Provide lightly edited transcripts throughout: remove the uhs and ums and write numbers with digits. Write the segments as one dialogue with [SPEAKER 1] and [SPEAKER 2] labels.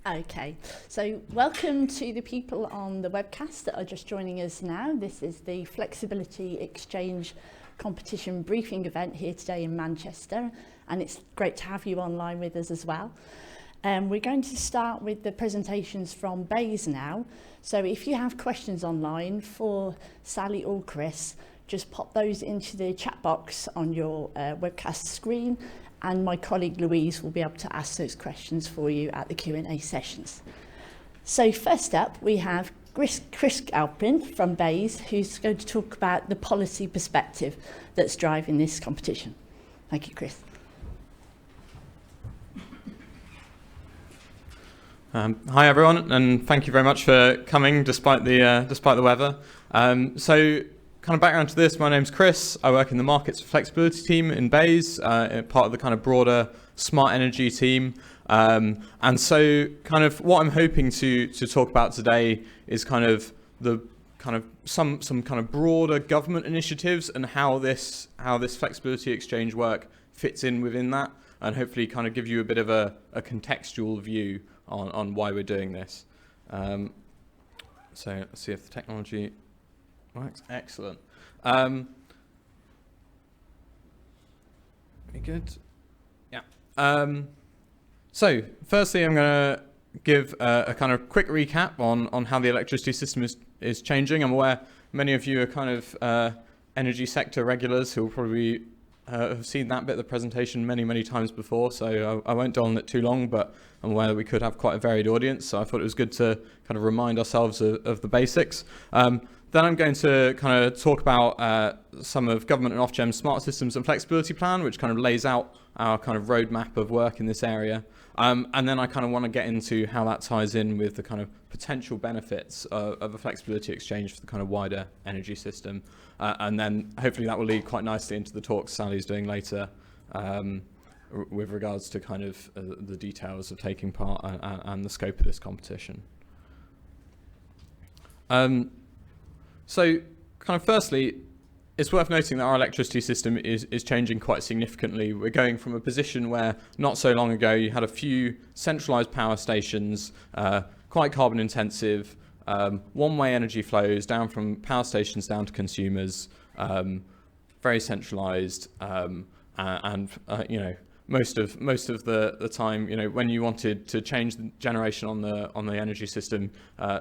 [SPEAKER 1] Okay, so welcome to the people on the webcast that are just joining us now. This is the Flexibility Exchange competition briefing event here today in Manchester, and it's great to have you online with us as well. We're going to start with the presentations from BEIS now. So if you have questions online for Sally or Chris, just pop those into the chat box on your webcast screen, and my colleague Louise will be able to ask those questions for you at the Q&A sessions. So first up, we have Chris Galpin from BEIS, who's going to talk about the policy perspective that's driving this competition. Thank you, Chris.
[SPEAKER 2] Hi everyone, and thank you very much for coming despite the weather. So kind of background to this, my name's Chris. I work in the Markets and Flexibility team in BEIS, part of the kind of broader smart energy team. And so kind of what I'm hoping to talk about today is kind of the kind of some kind of broader government initiatives and how this flexibility exchange work fits in within that, and hopefully kind of give you a bit of a contextual view on why we're doing this. So let's see if the technology works. Excellent. Very good. Yeah. So firstly, I'm going to give a kind of quick recap on how the electricity system is changing. I'm aware many of you are kind of energy sector regulars who will probably have seen that bit of the presentation many times before, so I won't dwell on it too long, but I'm aware that we could have quite a varied audience, so I thought it was good to kind of remind ourselves of the basics. Then I'm going to kind of talk about some of Government and Ofgem's Smart Systems and Flexibility Plan, which kind of lays out our kind of roadmap of work in this area. And then I kind of want to get into how that ties in with the kind of potential benefits of a flexibility exchange for the kind of wider energy system. And then hopefully that will lead quite nicely into the talks Sally's doing later with regards to kind of the details of taking part and the scope of this competition. So kind of firstly, it's worth noting that our electricity system is changing quite significantly. We're going from a position where not so long ago you had a few centralised power stations, quite carbon intensive, one-way energy flows down from power stations down to consumers, very centralised, and you know, most of the time, you know, when you wanted to change the generation on the energy system,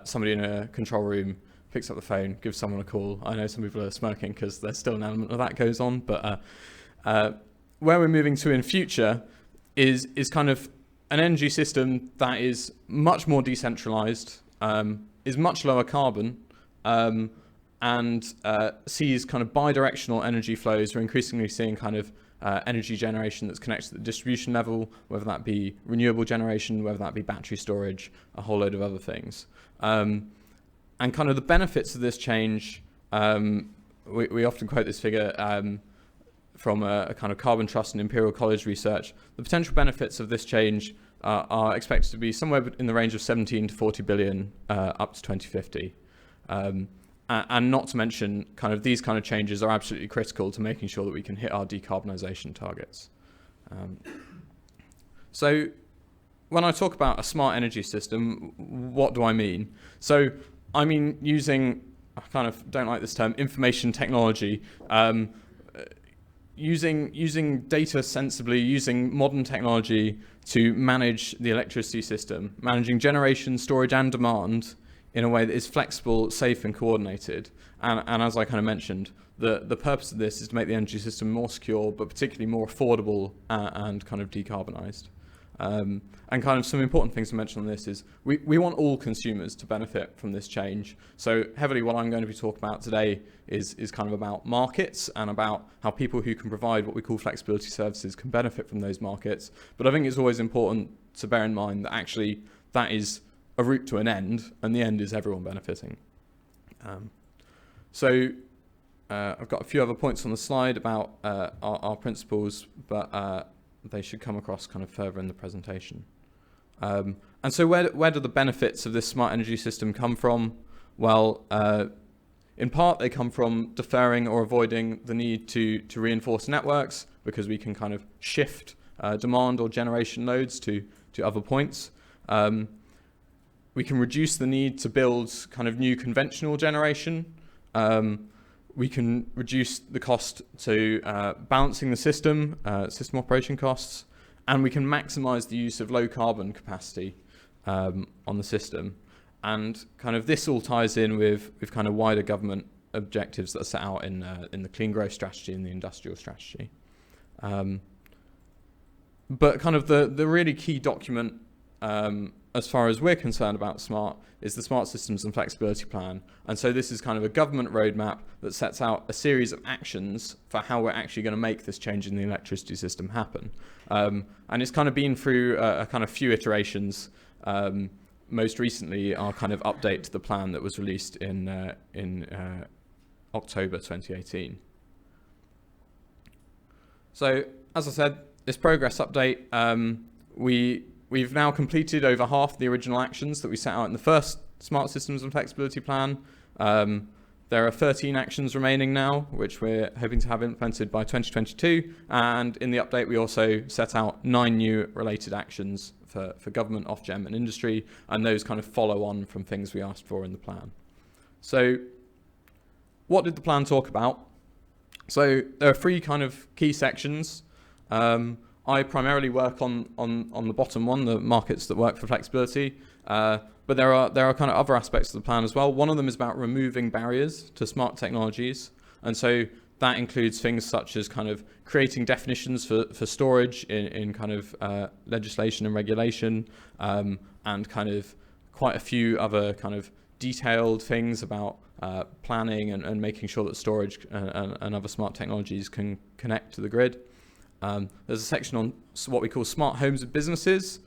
[SPEAKER 2] somebody in a control room picks up the phone, gives someone a call. I know some people are smirking because there's still an element of that goes on, but where we're moving to in future is kind of an energy system that is much more decentralized, is much lower carbon, and sees kind of bi-directional energy flows. We're increasingly seeing kind of energy generation that's connected to the distribution level, whether that be renewable generation, whether that be battery storage, a whole load of other things. And kind of the benefits of this change, we often quote this figure from a kind of Carbon Trust and Imperial College research. The potential benefits of this change are expected to be somewhere in the range of 17 to 40 billion up to 2050. And not to mention, kind of these kind of changes are absolutely critical to making sure that we can hit our decarbonisation targets. So when I talk about a smart energy system, what do I mean? So I mean using, I kind of don't like this term, information technology, using data sensibly, using modern technology to manage the electricity system, managing generation, storage and demand in a way that is flexible, safe and coordinated. And as I kind of mentioned, the purpose of this is to make the energy system more secure, but particularly more affordable and kind of decarbonised. And kind of some important things to mention on this is we want all consumers to benefit from this change. So heavily what I'm going to be talking about today is kind of about markets and about how people who can provide what we call flexibility services can benefit from those markets. But I think it's always important to bear in mind that actually that is a route to an end, and the end is everyone benefiting. So I've got a few other points on the slide about our principles, but they should come across kind of further in the presentation. And so where do the benefits of this smart energy system come from? Well, in part they come from deferring or avoiding the need to reinforce networks, because we can kind of shift demand or generation loads to other points. we can reduce the need to build kind of new conventional generation. We can reduce the cost to balancing the system, system operation costs, and we can maximize the use of low carbon capacity on the system. And kind of this all ties in with kind of wider government objectives that are set out in the clean growth strategy and the industrial strategy. But kind of the really key document as far as we're concerned about smart is the Smart Systems and Flexibility Plan. And so this is kind of a government roadmap that sets out a series of actions for how we're actually going to make this change in the electricity system happen. And it's kind of been through a kind of few iterations. Most recently, our kind of update to the plan that was released in October 2018. So, as I said, this progress update, we've now completed over half the original actions that we set out in the first Smart Systems and Flexibility Plan. There are 13 actions remaining now, which we're hoping to have implemented by 2022. And in the update, we also set out 9 new related actions for government, Ofgem and industry, and those kind of follow on from things we asked for in the plan. So what did the plan talk about? So there are 3 kind of key sections. I primarily work on the bottom one, the markets that work for flexibility, but there are kind of other aspects of the plan as well. One of them is about removing barriers to smart technologies, and so that includes things such as kind of creating definitions for storage in kind of legislation and regulation, and kind of quite a few other kind of detailed things about planning and making sure that storage and other smart technologies can connect to the grid. There's a section on what we call smart homes and businesses,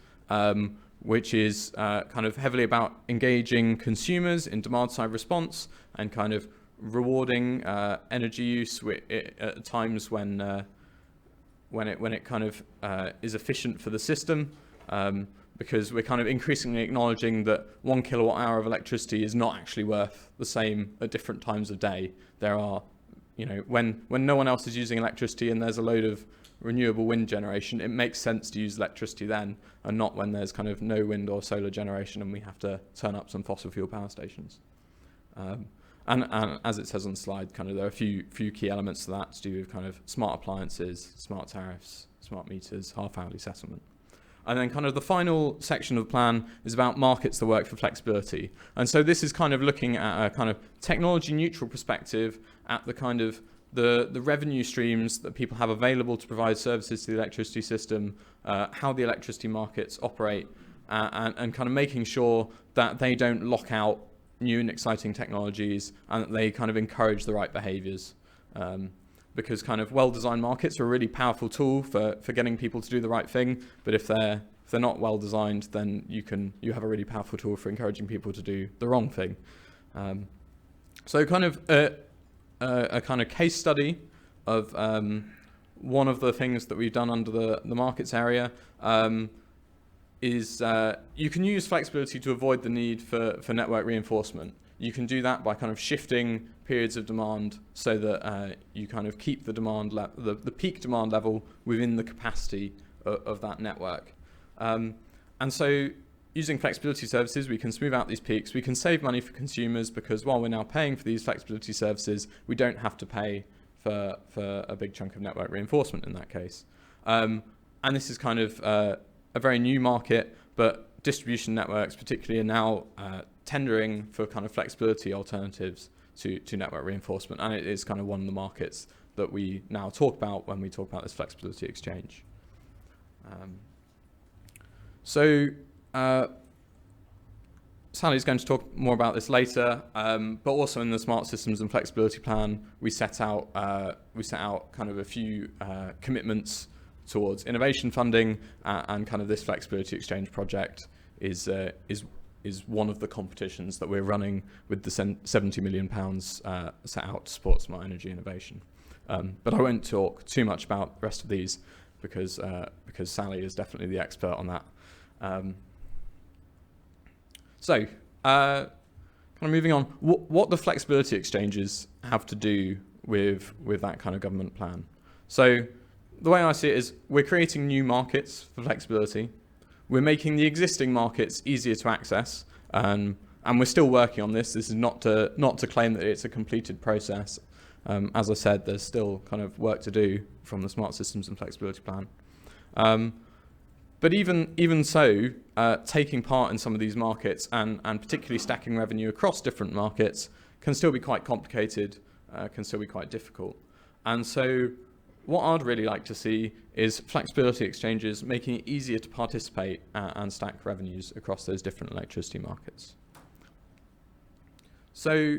[SPEAKER 2] which is kind of heavily about engaging consumers in demand-side response and kind of rewarding energy use at times when it kind of is efficient for the system, because we're kind of increasingly acknowledging that 1 kilowatt hour of electricity is not actually worth the same at different times of day. There are, when no one else is using electricity and there's a load of renewable wind generation, it makes sense to use electricity then, and not when there's kind of no wind or solar generation and we have to turn up some fossil fuel power stations. And as it says on the slide, kind of there are a few key elements to that to do with kind of smart appliances, smart tariffs, smart meters, half-hourly settlement. And then kind of the final section of the plan is about markets that work for flexibility. And so this is kind of looking at a kind of technology neutral perspective at the kind of the revenue streams that people have available to provide services to the electricity system, how the electricity markets operate, and kind of making sure that they don't lock out new and exciting technologies and that they kind of encourage the right behaviors. Because kind of well-designed markets are a really powerful tool for getting people to do the right thing, but if they're not well-designed, then you have a really powerful tool for encouraging people to do the wrong thing. So kind of a kind of case study of one of the things that we've done under the markets area is you can use flexibility to avoid the need for network reinforcement. You can do that by kind of shifting periods of demand so that you kind of keep the demand the peak demand level within the capacity of that network. And so using flexibility services, we can smooth out these peaks. We can save money for consumers because while we're now paying for these flexibility services, we don't have to pay for a big chunk of network reinforcement in that case. And this is kind of a very new market, but distribution networks particularly are now tendering for kind of flexibility alternatives to network reinforcement. And it is kind of one of the markets that we now talk about when we talk about this flexibility exchange. Sally's going to talk more about this later, but also in the Smart Systems and Flexibility Plan, we set out kind of a few commitments towards innovation funding, and kind of this flexibility exchange project is one of the competitions that we're running with the £70 million set out to support smart energy innovation. But I won't talk too much about the rest of these because Sally is definitely the expert on that. So, kind of moving on, what the flexibility exchanges have to do with that kind of government plan. So, the way I see it is we're creating new markets for flexibility. We're making the existing markets easier to access, And we're still working on this. This is not to claim that it's a completed process. As I said, there's still kind of work to do from the Smart Systems and Flexibility Plan. But even so, taking part in some of these markets and particularly stacking revenue across different markets can still be quite complicated, can still be quite difficult. And so what I'd really like to see is flexibility exchanges making it easier to participate and stack revenues across those different electricity markets. So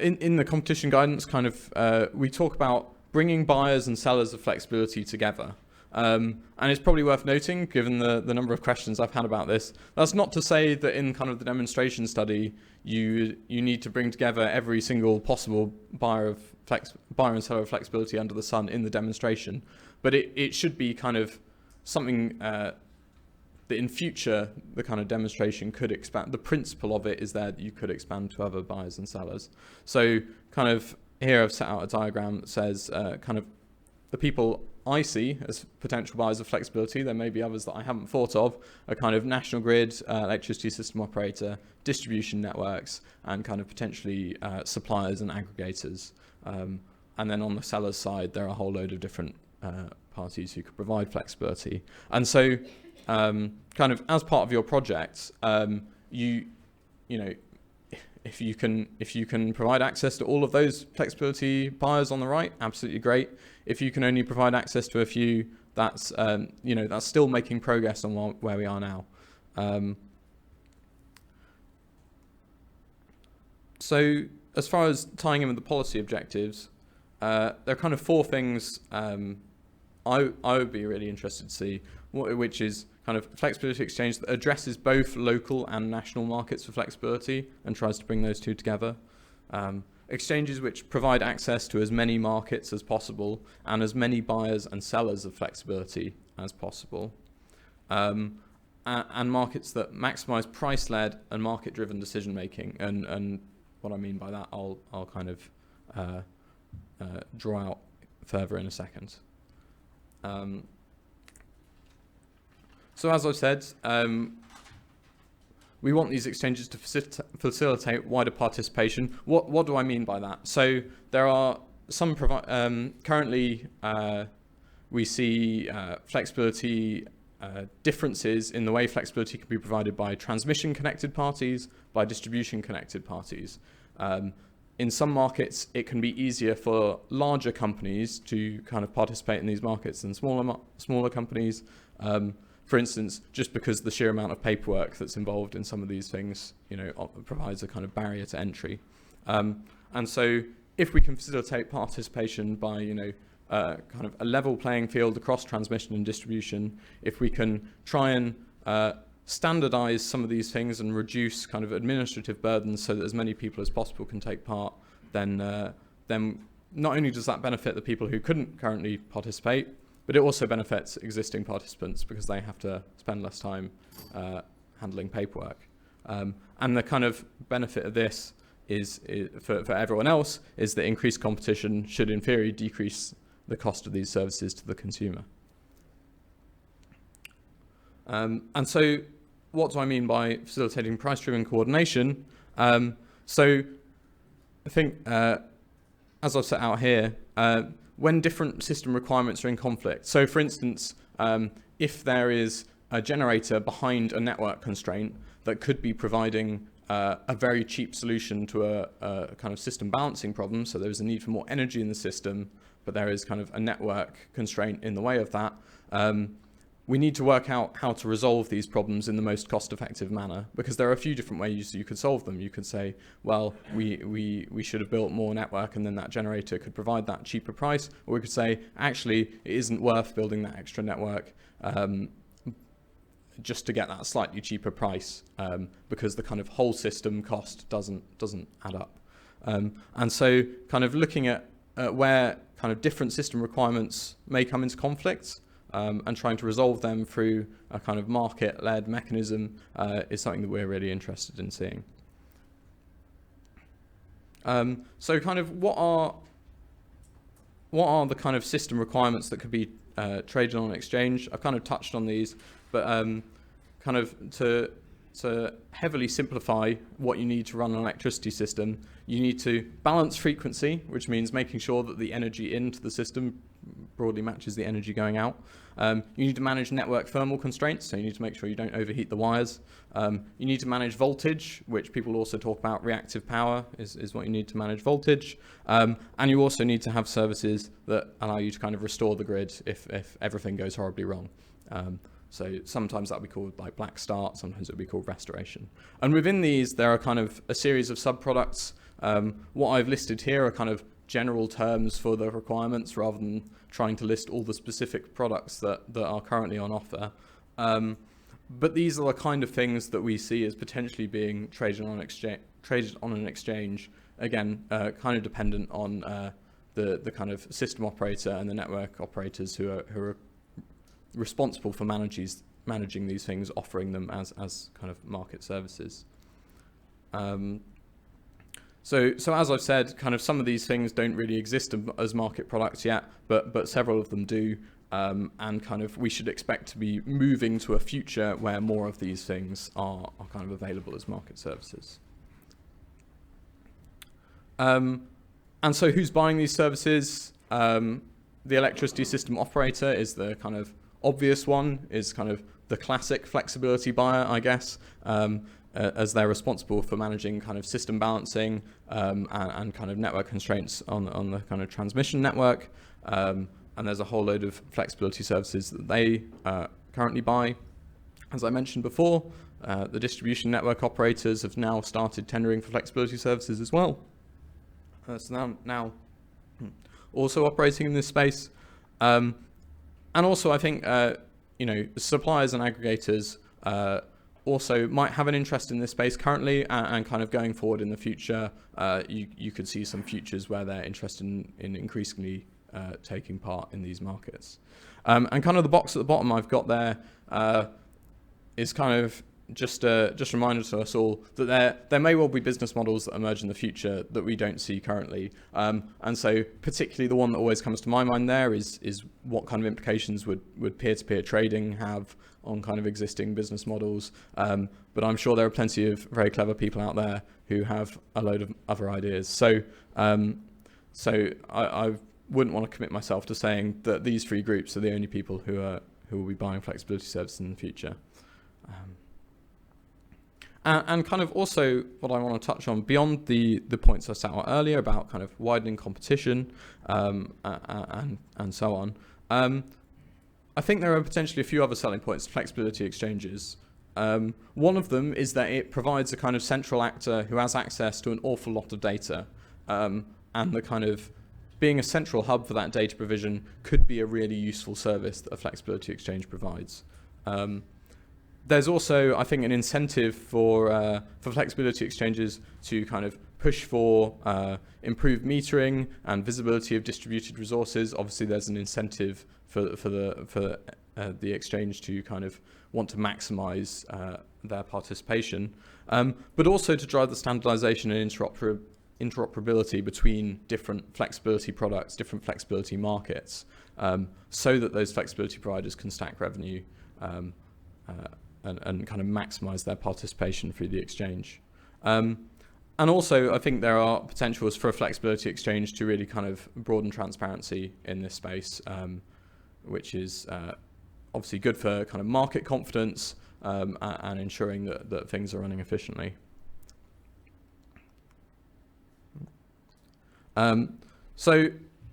[SPEAKER 2] in the competition guidance, kind of we talk about bringing buyers and sellers of flexibility together. And it's probably worth noting, given the number of questions I've had about this, that's not to say that in kind of the demonstration study, you need to bring together every single possible buyer and seller of flexibility under the sun in the demonstration. But it should be kind of something that in future, the kind of demonstration could expand. The principle of it is that you could expand to other buyers and sellers. So kind of here I've set out a diagram that says kind of the people I see as potential buyers of flexibility, there may be others that I haven't thought of, a kind of national grid, electricity system operator, distribution networks, and kind of potentially suppliers and aggregators. And then on the seller's side, there are a whole load of different parties who could provide flexibility. And so kind of as part of your project, you know, if you can provide access to all of those flexibility buyers on the right, absolutely great. If you can only provide access to a few, that's that's still making progress on where we are now. So as far as tying in with the policy objectives, there are kind of four things I would be really interested to see, which is kind of flexibility exchange that addresses both local and national markets for flexibility and tries to bring those two together. Exchanges which provide access to as many markets as possible and as many buyers and sellers of flexibility as possible. And markets that maximize price-led and market-driven decision-making. And what I mean by that, I'll kind of draw out further in a second. So as I've said, we want these exchanges to facilitate wider participation. What do I mean by that? So there are some currently we see flexibility differences in the way flexibility can be provided by transmission connected parties, by distribution connected parties. In some markets, it can be easier for larger companies to kind of participate in these markets than smaller companies. For instance, just because the sheer amount of paperwork that's involved in some of these things, provides a kind of barrier to entry. And so if we can facilitate participation by, kind of a level playing field across transmission and distribution, if we can try and standardize some of these things and reduce kind of administrative burdens so that as many people as possible can take part, then not only does that benefit the people who couldn't currently participate, but it also benefits existing participants because they have to spend less time handling paperwork. And the kind of benefit of this is for everyone else is that increased competition should in theory decrease the cost of these services to the consumer. And so what do I mean by facilitating price-driven coordination? So I think, as I've set out here, when different system requirements are in conflict. So for instance, if there is a generator behind a network constraint that could be providing a very cheap solution to a kind of system balancing problem, so there's a need for more energy in the system, but there is kind of a network constraint in the way of that, we need to work out how to resolve these problems in the most cost-effective manner, because there are a few different ways you could solve them. You could say, well, we should have built more network and then that generator could provide that cheaper price. Or we could say, actually, it isn't worth building that extra network just to get that slightly cheaper price because the kind of whole system cost doesn't add up. And so kind of looking at where kind of different system requirements may come into conflict, and trying to resolve them through a kind of market-led mechanism is something that we're really interested in seeing. So kind of what are the kind of system requirements that could be traded on an exchange? I've kind of touched on these, but kind of to to heavily simplify what you need to run an electricity system, you need to balance frequency, which means making sure that the energy into the system broadly matches the energy going out. You need to manage network thermal constraints, so you need to make sure you don't overheat the wires. You need to manage voltage, which people also talk about. Reactive power is what you need to manage voltage. And you also need to have services that allow you to kind of restore the grid if everything goes horribly wrong. So sometimes that'll be called like black start, sometimes it'll be called restoration. And within these, there are kind of a series of sub-products. What I've listed here are kind of general terms for the requirements rather than trying to list all the specific products that are currently on offer. But these are the kind of things that we see as potentially being traded on an exchange, again, kind of dependent on the kind of system operator and the network operators who are responsible for managing these things, offering them as kind of market services. So as I've said, kind of some of these things don't really exist as market products yet, but several of them do, and kind of we should expect to be moving to a future where more of these things are kind of available as market services. And so who's buying these services? The electricity system operator is the kind of obvious one, is kind of the classic flexibility buyer, I guess, as they're responsible for managing kind of system balancing and kind of network constraints on the kind of transmission network. And there's a whole load of flexibility services that they currently buy. As I mentioned before, the distribution network operators have now started tendering for flexibility services as well. So now also operating in this space. And also I think, suppliers and aggregators also might have an interest in this space currently, and kind of going forward in the future, you could see some futures where they're interested in increasingly taking part in these markets. And kind of the box at the bottom I've got there is kind of just a reminder to us all that there may well be business models that emerge in the future that we don't see currently. And so particularly the one that always comes to my mind there is what kind of implications would peer-to-peer trading have on kind of existing business models. But I'm sure there are plenty of very clever people out there who have a load of other ideas. So I wouldn't want to commit myself to saying that these three groups are the only people who will be buying flexibility services in the future. And kind of also what I want to touch on beyond the points I set out earlier about kind of widening competition and so on. I think there are potentially a few other selling points to flexibility exchanges. One of them is that it provides a kind of central actor who has access to an awful lot of data, and the kind of being a central hub for that data provision could be a really useful service that a flexibility exchange provides. There's also, I think, an incentive for flexibility exchanges to kind of push for improved metering and visibility of distributed resources. Obviously, there's an incentive for the exchange to kind of want to maximise their participation, but also to drive the standardisation and interoperability between different flexibility products, different flexibility markets, so that those flexibility providers can stack revenue and kind of maximise their participation through the exchange. And also, I think there are potentials for a flexibility exchange to really kind of broaden transparency in this space, which is obviously good for kind of market confidence and ensuring that things are running efficiently. So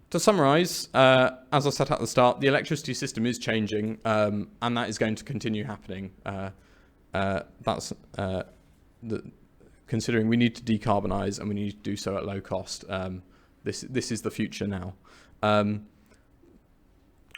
[SPEAKER 2] to summarise, as I set at the start, the electricity system is changing, and that is going to continue happening. That's considering we need to decarbonise and we need to do so at low cost. This is the future now. And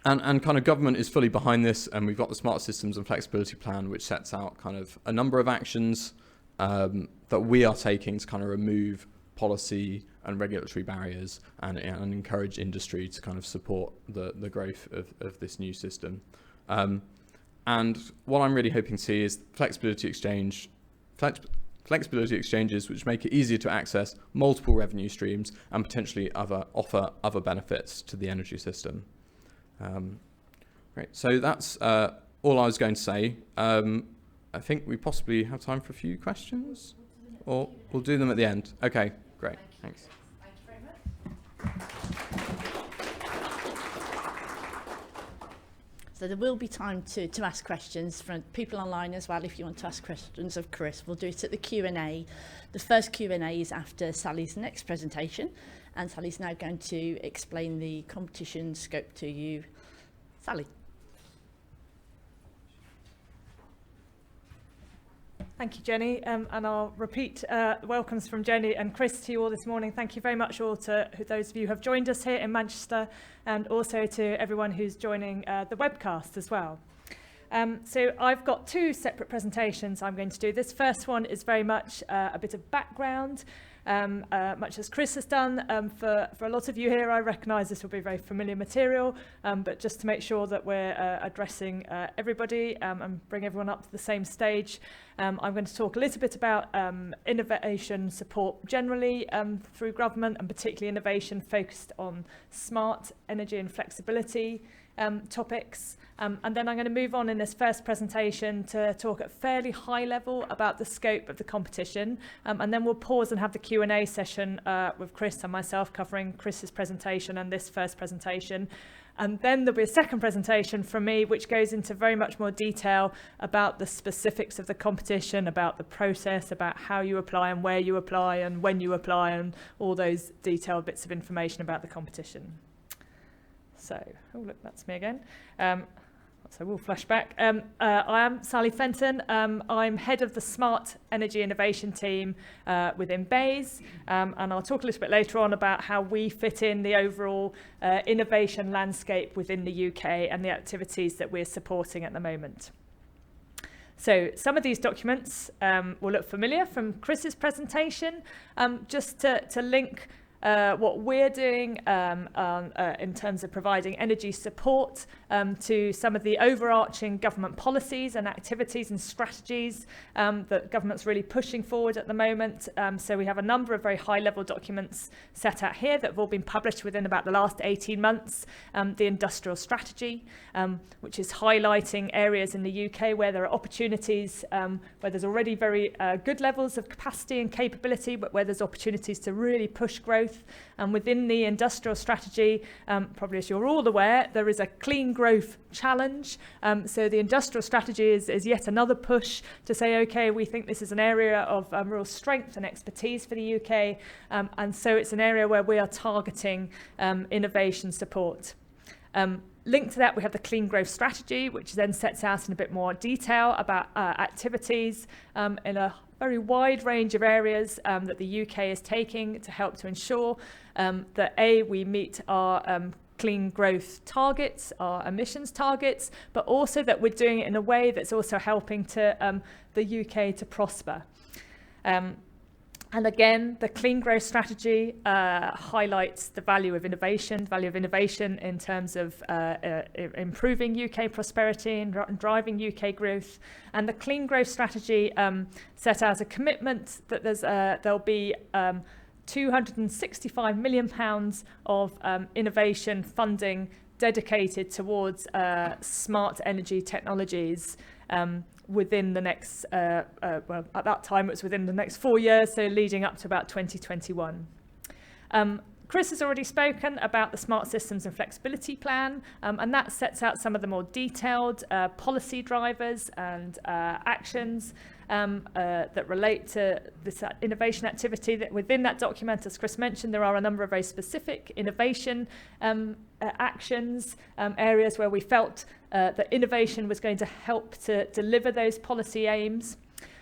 [SPEAKER 2] kind of government is fully behind this, and we've got the Smart Systems and Flexibility Plan, which sets out kind of a number of actions that we are taking to kind of remove policy and regulatory barriers and encourage industry to kind of support the growth of this new system. And what I'm really hoping to see is flexibility exchanges which make it easier to access multiple revenue streams and potentially offer other benefits to the energy system. Great. So that's all I was going to say. I think we possibly have time for a few questions, or we'll do them at the end. Okay, great, thanks.
[SPEAKER 1] Thank you very much. So there will be time to ask questions from people online as well. If you want to ask questions of Chris, we'll do it at the Q&A. The first Q&A is after Sally's next presentation, and Sally's now going to explain the competition scope to you. Sally.
[SPEAKER 3] Thank you, Jenny, and I'll repeat welcomes from Jenny and Chris to you all this morning. Thank you very much all to those of you who have joined us here in Manchester, and also to everyone who's joining the webcast as well. So I've got two separate presentations I'm going to do. This first one is very much a bit of background, much as Chris has done. For a lot of you here, I recognise this will be very familiar material, but just to make sure that we're addressing everybody and bring everyone up to the same stage, I'm going to talk a little bit about innovation support generally through government, and particularly innovation focused on smart energy and flexibility topics. And then I'm going to move on in this first presentation to talk at fairly high level about the scope of the competition, and then we'll pause and have the Q&A session with Chris and myself covering Chris's presentation and this first presentation. And then there'll be a second presentation from me which goes into very much more detail about the specifics of the competition, about the process, about how you apply and where you apply and when you apply, and all those detailed bits of information about the competition. So, oh look, that's me again. So we'll flash back. I am Sally Fenton. I'm head of the Smart Energy Innovation team within BEIS, and I'll talk a little bit later on about how we fit in the overall innovation landscape within the UK and the activities that we're supporting at the moment. So some of these documents will look familiar from Chris's presentation. Just to link what we're doing in terms of providing energy support to some of the overarching government policies and activities and strategies that government's really pushing forward at the moment. So we have a number of very high-level documents set out here that have all been published within about the last 18 months. The industrial strategy, which is highlighting areas in the UK where there are opportunities, where there's already very good levels of capacity and capability, but where there's opportunities to really push growth. And within the industrial strategy, probably as you're all aware, there is a clean growth challenge. So the industrial strategy is yet another push to say, okay, we think this is an area of real strength and expertise for the UK. And so it's an area where we are targeting innovation support. Linked to that, we have the Clean Growth Strategy, which then sets out in a bit more detail about activities in a very wide range of areas that the UK is taking to help to ensure that A, we meet our clean growth targets, our emissions targets, but also that we're doing it in a way that's also helping to the UK to prosper. And again, the Clean Growth Strategy highlights the value of innovation in terms of improving UK prosperity and driving UK growth. And the Clean Growth Strategy set out a commitment that there'll be £265 million of innovation funding dedicated towards smart energy technologies within the next, well, at that time it was within the next 4 years, so leading up to about 2021. Chris has already spoken about the Smart Systems and Flexibility Plan, and that sets out some of the more detailed policy drivers and actions that relate to this innovation activity. That within that document, as Chris mentioned, there are a number of very specific innovation actions, areas where we felt that innovation was going to help to deliver those policy aims.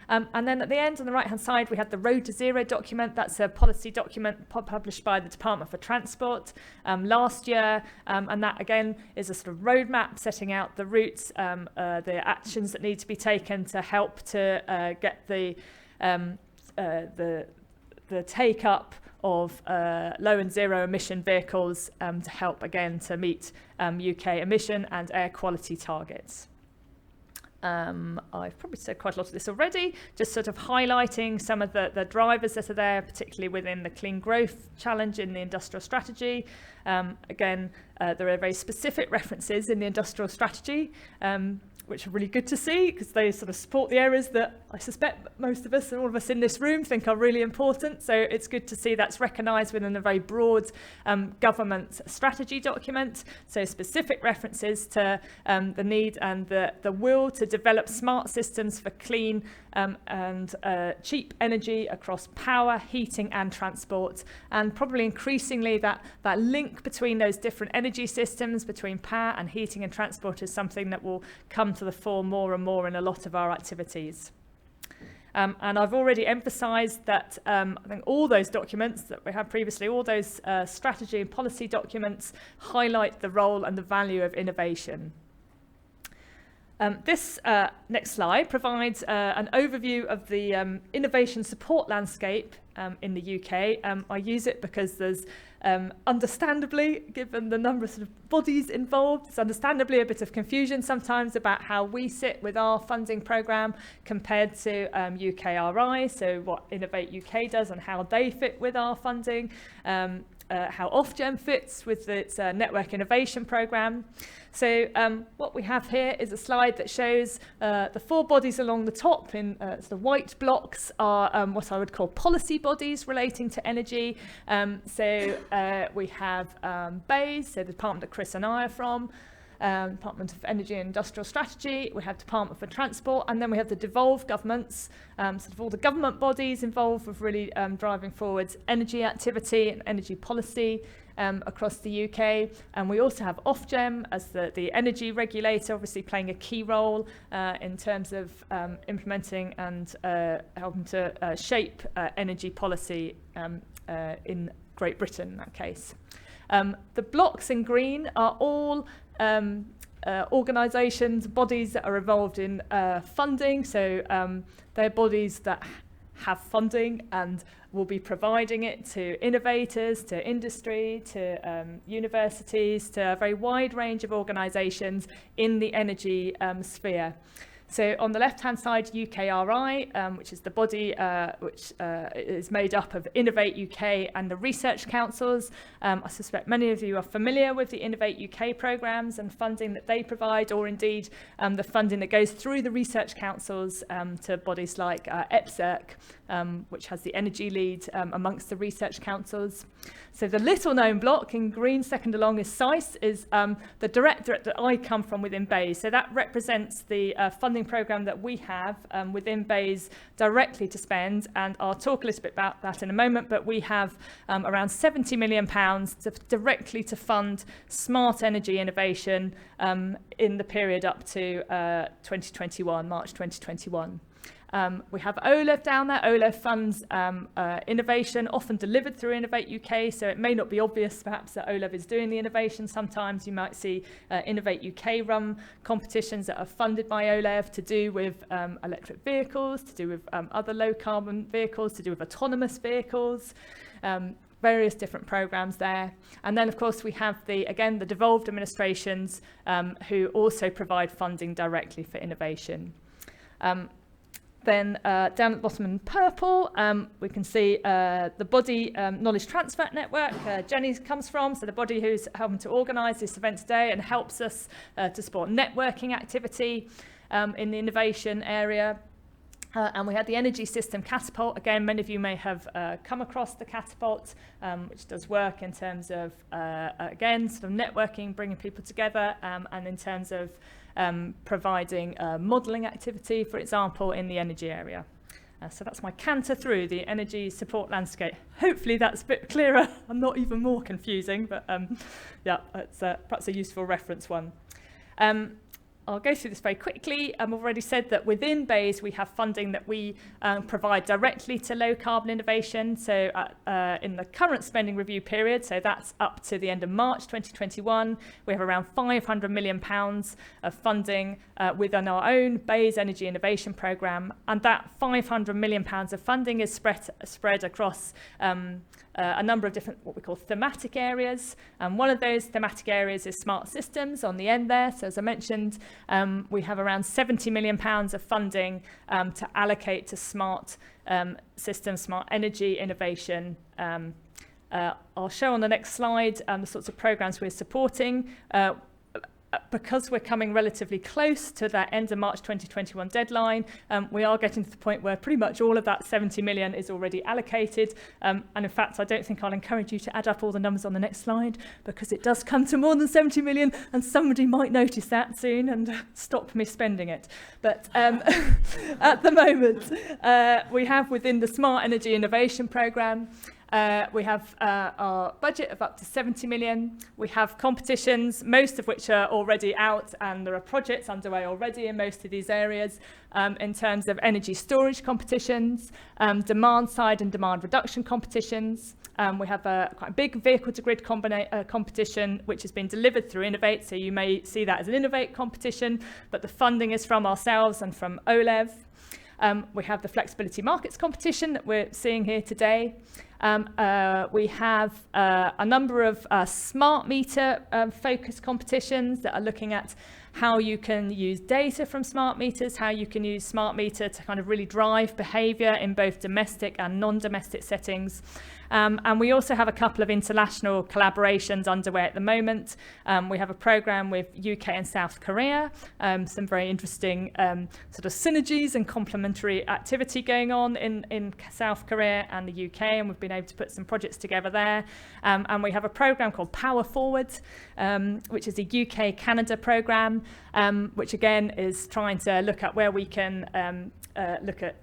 [SPEAKER 3] And then at the end, on the right-hand side, we have the Road to Zero document. That's a policy document published by the Department for Transport last year. And that, again, is a sort of roadmap setting out the routes, the actions that need to be taken to help to get the take-up of low and zero emission vehicles to help, again, to meet UK emission and air quality targets. I've probably said quite a lot of this already, just sort of highlighting some of the drivers that are there, particularly within the clean growth challenge in the industrial strategy. Again, there are very specific references in the industrial strategy which are really good to see because they sort of support the areas that I suspect most of us and all of us in this room think are really important. So it's good to see that's recognised within a very broad government strategy document. So specific references to the need and the will to develop smart systems for clean and cheap energy across power, heating and transport, and probably increasingly that link between those different energy systems, between power and heating and transport, is something that will come to the fore more and more in a lot of our activities. And I've already emphasised that I think all those documents that we had previously, all those strategy and policy documents, highlight the role and the value of innovation. This next slide provides an overview of the innovation support landscape in the UK. I use it because there's understandably, given the number of sort of bodies involved, there's understandably a bit of confusion sometimes about how we sit with our funding programme compared to UKRI, so what Innovate UK does and how they fit with our funding, how Ofgem fits with its network innovation programme. So what we have here is a slide that shows the four bodies along the top in sort of white blocks are what I would call policy bodies relating to energy. So we have BEIS, so the department that Chris and I are from, Department of Energy and Industrial Strategy, we have Department for Transport, and then we have the devolved governments, sort of all the government bodies involved with really driving forwards energy activity and energy policy across the UK. And we also have Ofgem as the energy regulator, obviously playing a key role in terms of implementing and helping to shape energy policy in Great Britain in that case. The blocks in green are all organisations, bodies that are involved in funding. So they're bodies that have funding and will be providing it to innovators, to industry, to universities, to a very wide range of organisations in the energy sphere. So on the left-hand side, UKRI, which is the body which is made up of Innovate UK and the research councils. I suspect many of you are familiar with the Innovate UK programmes and funding that they provide, or indeed the funding that goes through the research councils to bodies like EPSERC, which has the energy lead amongst the research councils. So the little-known block in green, second along, is SEIS, is the directorate that I come from within BEIS. So that represents the funding programme that we have within BEIS directly to spend, and I'll talk a little bit about that in a moment, but we have around £70 million directly to fund smart energy innovation in the period up to 2021, March 2021. We have OLEV down there. OLEV funds innovation, often delivered through Innovate UK, so it may not be obvious perhaps that OLEV is doing the innovation. Sometimes you might see Innovate UK run competitions that are funded by OLEV to do with electric vehicles, to do with other low carbon vehicles, to do with autonomous vehicles. Various different programs there. And then of course we have the devolved administrations who also provide funding directly for innovation. Then down at the bottom in purple, we can see the body Knowledge Transfer Network Jenni comes from, so the body who's helping to organise this event today and helps us to support networking activity in the innovation area. And we had the Energy System Catapult. Again, many of you may have come across the Catapult, which does work in terms of, again, sort of networking, bringing people together, and in terms of providing modelling activity, for example, in the energy area. So that's my canter through the energy support landscape. Hopefully that's a bit clearer and not even more confusing, but yeah, it's perhaps a useful reference one. I'll go through this very quickly. I've already said that within BEIS we have funding that we provide directly to low carbon innovation. So in the current spending review period, so that's up to the end of March 2021, we have around £500 million of funding within our own BEIS Energy Innovation Programme. And that £500 million of funding is spread across a number of different what we call thematic areas. One of those thematic areas is smart systems on the end there. So as I mentioned, we have around £70 million of funding to allocate to smart systems, smart energy innovation. I'll show on the next slide the sorts of programs we're supporting. because we're coming relatively close to that end of March 2021 deadline, we are getting to the point where pretty much all of that 70 million is already allocated. And in fact, I don't think I'll encourage you to add up all the numbers on the next slide, because it does come to more than 70 million, and somebody might notice that soon and stop me spending it. But at the moment, we have within the Smart Energy Innovation Programme, we have our budget of up to 70 million. We have competitions, most of which are already out, and there are projects underway already in most of these areas in terms of energy storage competitions, demand side and demand reduction competitions. We have quite a big vehicle-to-grid competition, which has been delivered through Innovate, so you may see that as an Innovate competition, but the funding is from ourselves and from OLEV. We have the flexibility markets competition that we're seeing here today. We have a number of smart meter focused competitions that are looking at how you can use data from smart meters, how you can use smart meter to kind of really drive behaviour in both domestic and non-domestic settings. And we also have a couple of international collaborations underway at the moment. We have a programme with UK and South Korea, some very interesting sort of synergies and complementary activity going on in South Korea and the UK, and we've been able to put some projects together there. And we have a programme called Power Forward, which is a UK-Canada programme, which again is trying to look at where we can look at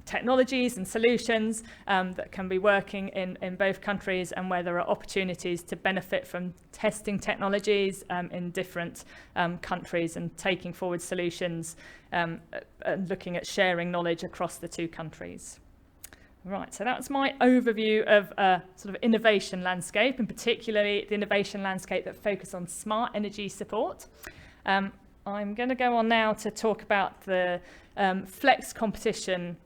[SPEAKER 3] technologies and solutions that can be working in both countries, and where there are opportunities to benefit from testing technologies in different countries and taking forward solutions and looking at sharing knowledge across the two countries. Right, so that's my overview of sort of innovation landscape, and particularly the innovation landscape that focuses on smart energy support. I'm going to go on now to talk about the FleX competition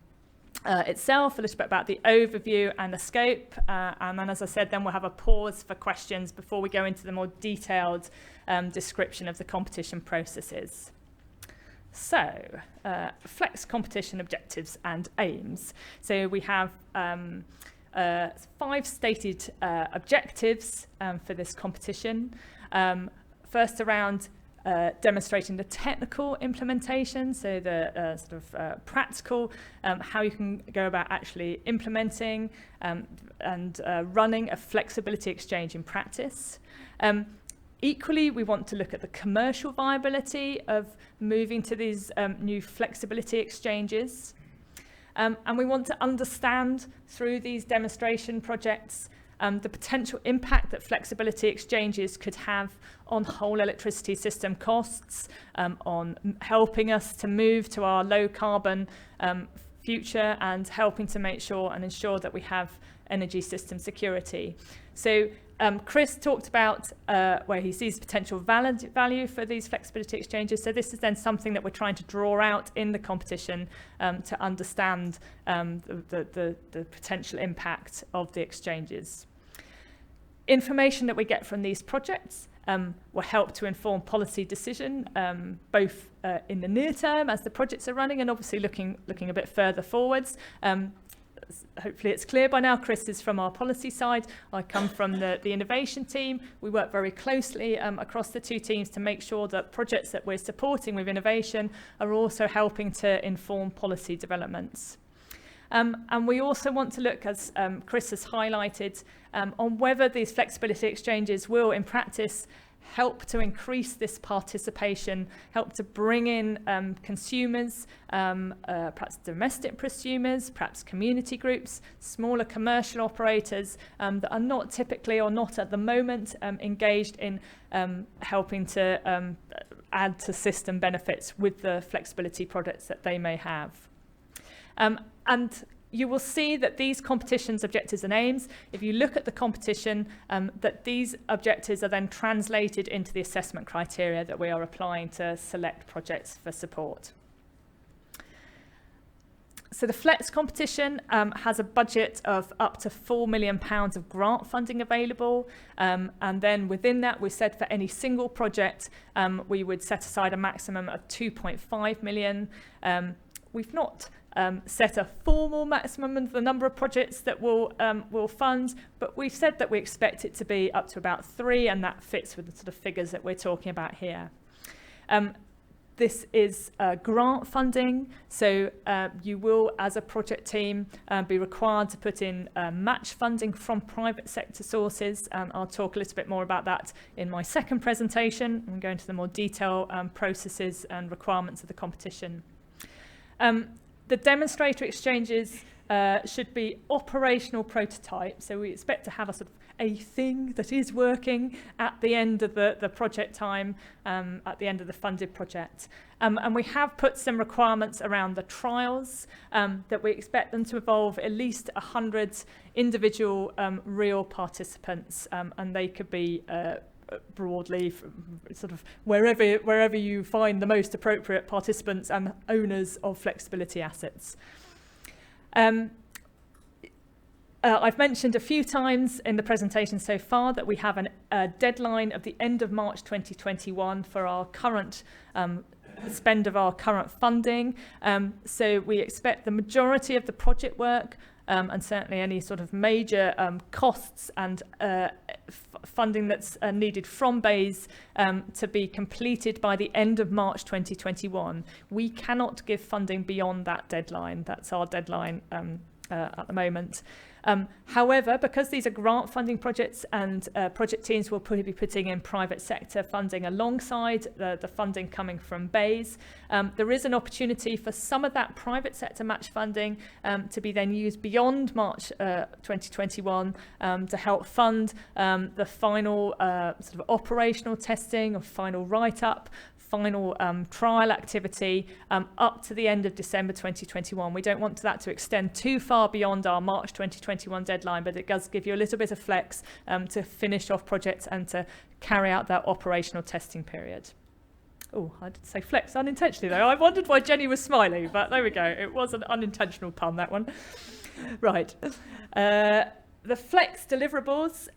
[SPEAKER 3] itself, a little bit about the overview and the scope, and then, as I said, then we'll have a pause for questions before we go into the more detailed description of the competition processes. So, FleX competition objectives and aims. So we have 5 stated objectives for this competition. First, around demonstrating the technical implementation, so the sort of practical, how you can go about actually implementing and running a flexibility exchange in practice. Equally, we want to look at the commercial viability of moving to these new flexibility exchanges. And we want to understand through these demonstration projects the potential impact that flexibility exchanges could have on whole electricity system costs, on helping us to move to our low carbon future, and helping to make sure and ensure that we have energy system security. So Chris talked about where he sees potential value for these flexibility exchanges. So this is then something that we're trying to draw out in the competition to understand the potential impact of the exchanges. Information that we get from these projects will help to inform policy decision, both in the near term as the projects are running, and obviously looking a bit further forwards. Hopefully it's clear by now, Chris is from our policy side. I come from the innovation team. We work very closely across the two teams to make sure that projects that we're supporting with innovation are also helping to inform policy developments. And we also want to look, as Chris has highlighted, on whether these flexibility exchanges will, in practice, help to increase this participation, help to bring in consumers, perhaps domestic prosumers, perhaps community groups, smaller commercial operators that are not typically or not at the moment engaged in helping to add to system benefits with the flexibility products that they may have. And you will see that these competitions, objectives and aims, if you look at the competition, that these objectives are then translated into the assessment criteria that we are applying to select projects for support. So the FleX competition has a budget of up to £4 million of grant funding available, and then within that we said for any single project we would set aside a maximum of 2.5 million. we've not set a formal maximum of the number of projects that we'll fund, but we've said that we expect it to be up to about 3, and that fits with the sort of figures that we're talking about here. This is grant funding, so you will, as a project team, be required to put in match funding from private sector sources. I'll talk a little bit more about that in my second presentation. I'm going into the more detailed processes and requirements of the competition. The demonstrator exchanges should be operational prototypes, so we expect to have a sort of a thing that is working at the end of the project time, at the end of the funded project. And we have put some requirements around the trials, that we expect them to involve at least 100 individual real participants, and they could be broadly sort of wherever you find the most appropriate participants and owners of flexibility assets. I've mentioned a few times in the presentation so far that we have a deadline of the end of March 2021 for our current spend of our current funding. So we expect the majority of the project work and certainly any sort of major costs and funding that's needed from BEIS to be completed by the end of March 2021. We cannot give funding beyond that deadline. That's our deadline at the moment. However, because these are grant funding projects and project teams will probably be putting in private sector funding alongside the funding coming from BEIS, there is an opportunity for some of that private sector match funding to be then used beyond March 2021 to help fund the final sort of operational testing or final write-up, final trial activity up to the end of December 2021. We don't want that to extend too far beyond our March 2021 deadline, but it does give you a little bit of flex to finish off projects and to carry out that operational testing period. Oh, I did say flex unintentionally though. I wondered why Jenny was smiling, but there we go. It was an unintentional pun, that one. Right. The FleX deliverables,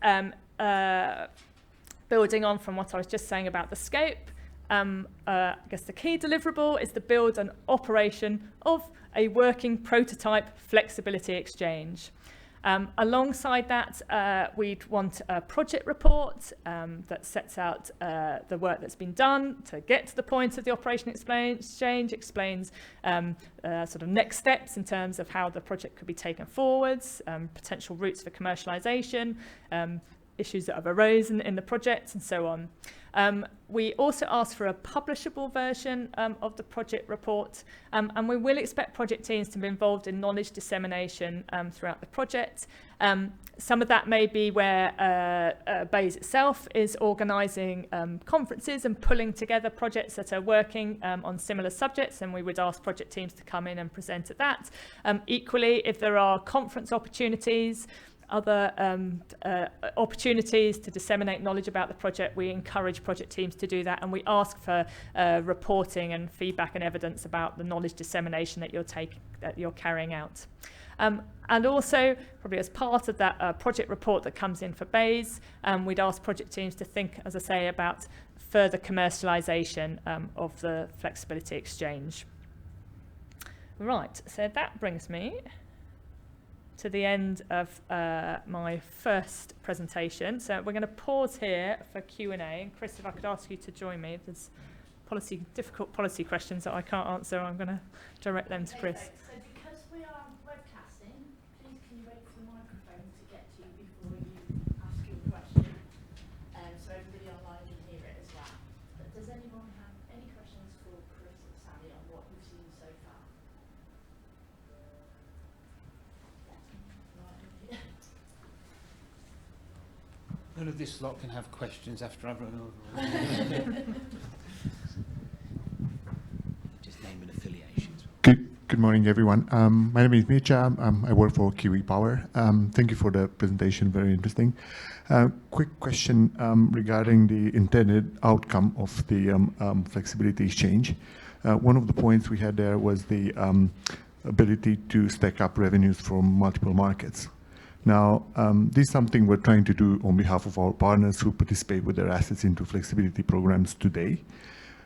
[SPEAKER 3] building on from what I was just saying about the scope, I guess the key deliverable is the build and operation of a working prototype flexibility exchange. Alongside that, we'd want a project report that sets out the work that's been done to get to the point of the operation exchange, explains sort of next steps in terms of how the project could be taken forwards, potential routes for commercialisation, issues that have arisen in the project, and so on. We also ask for a publishable version of the project report, and we will expect project teams to be involved in knowledge dissemination throughout the project. Some of that may be where BEIS itself is organising conferences and pulling together projects that are working on similar subjects, and we would ask project teams to come in and present at that. Equally, if there are conference opportunities, other opportunities to disseminate knowledge about the project, we encourage project teams to do that, and we ask for reporting and feedback and evidence about the knowledge dissemination that you're carrying out. And also, probably as part of that project report that comes in for BEIS, we'd ask project teams to think, as I say, about further commercialisation of the flexibility exchange. Right, so that brings me to the end of my first presentation. So we're going to pause here for Q&A. And Chris, if I could ask you to join me. There's difficult policy questions that I can't answer. I'm going to direct them to Chris.
[SPEAKER 1] Okay, so because we are webcasting, please can you wait for the microphone to get to you before you ask your question, so everybody online can hear it as well. But does anyone have any questions for Chris or Sally on what you've seen so far?
[SPEAKER 4] None of this lot can have questions after I've run over. Just name and affiliations.
[SPEAKER 5] Good morning, everyone. My name is Mircea. I work for Kiwi Power. Thank you for the presentation, very interesting. Quick question regarding the intended outcome of the flexibility exchange. One of the points we had there was the ability to stack up revenues from multiple markets. Now, this is something we're trying to do on behalf of our partners who participate with their assets into flexibility programs today.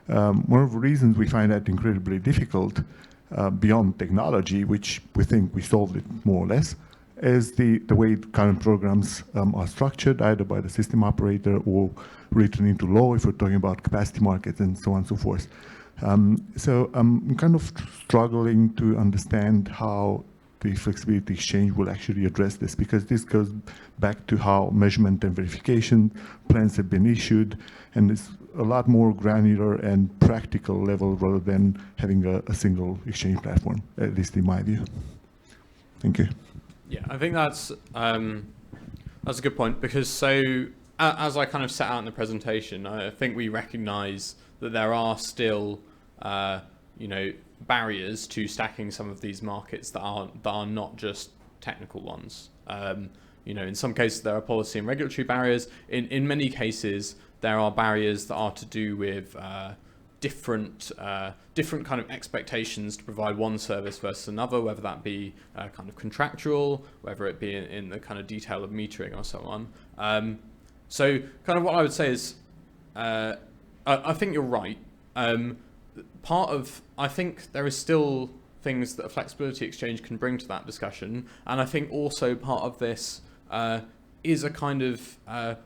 [SPEAKER 5] One of the reasons we find that incredibly difficult beyond technology, which we think we solved it more or less, is the way current programs are structured, either by the system operator or written into law, if we're talking about capacity markets and so on and so forth. So I'm kind of struggling to understand how the flexibility exchange will actually address this, because this goes back to how measurement and verification plans have been issued, and it's a lot more granular and practical level rather than having a single exchange platform, at least in my view. Thank you.
[SPEAKER 2] Yeah, I think that's a good point, because as I kind of set out in the presentation, I think we recognise that there are still barriers to stacking some of these markets that are not just technical ones. In some cases there are policy and regulatory barriers. In many cases there are barriers that are to do with different kind of expectations to provide one service versus another, whether that be kind of contractual, whether it be in the kind of detail of metering or so on. So kind of what I would say is, I think you're right. I think there is still things that a flexibility exchange can bring to that discussion, and I think also part of this is a kind of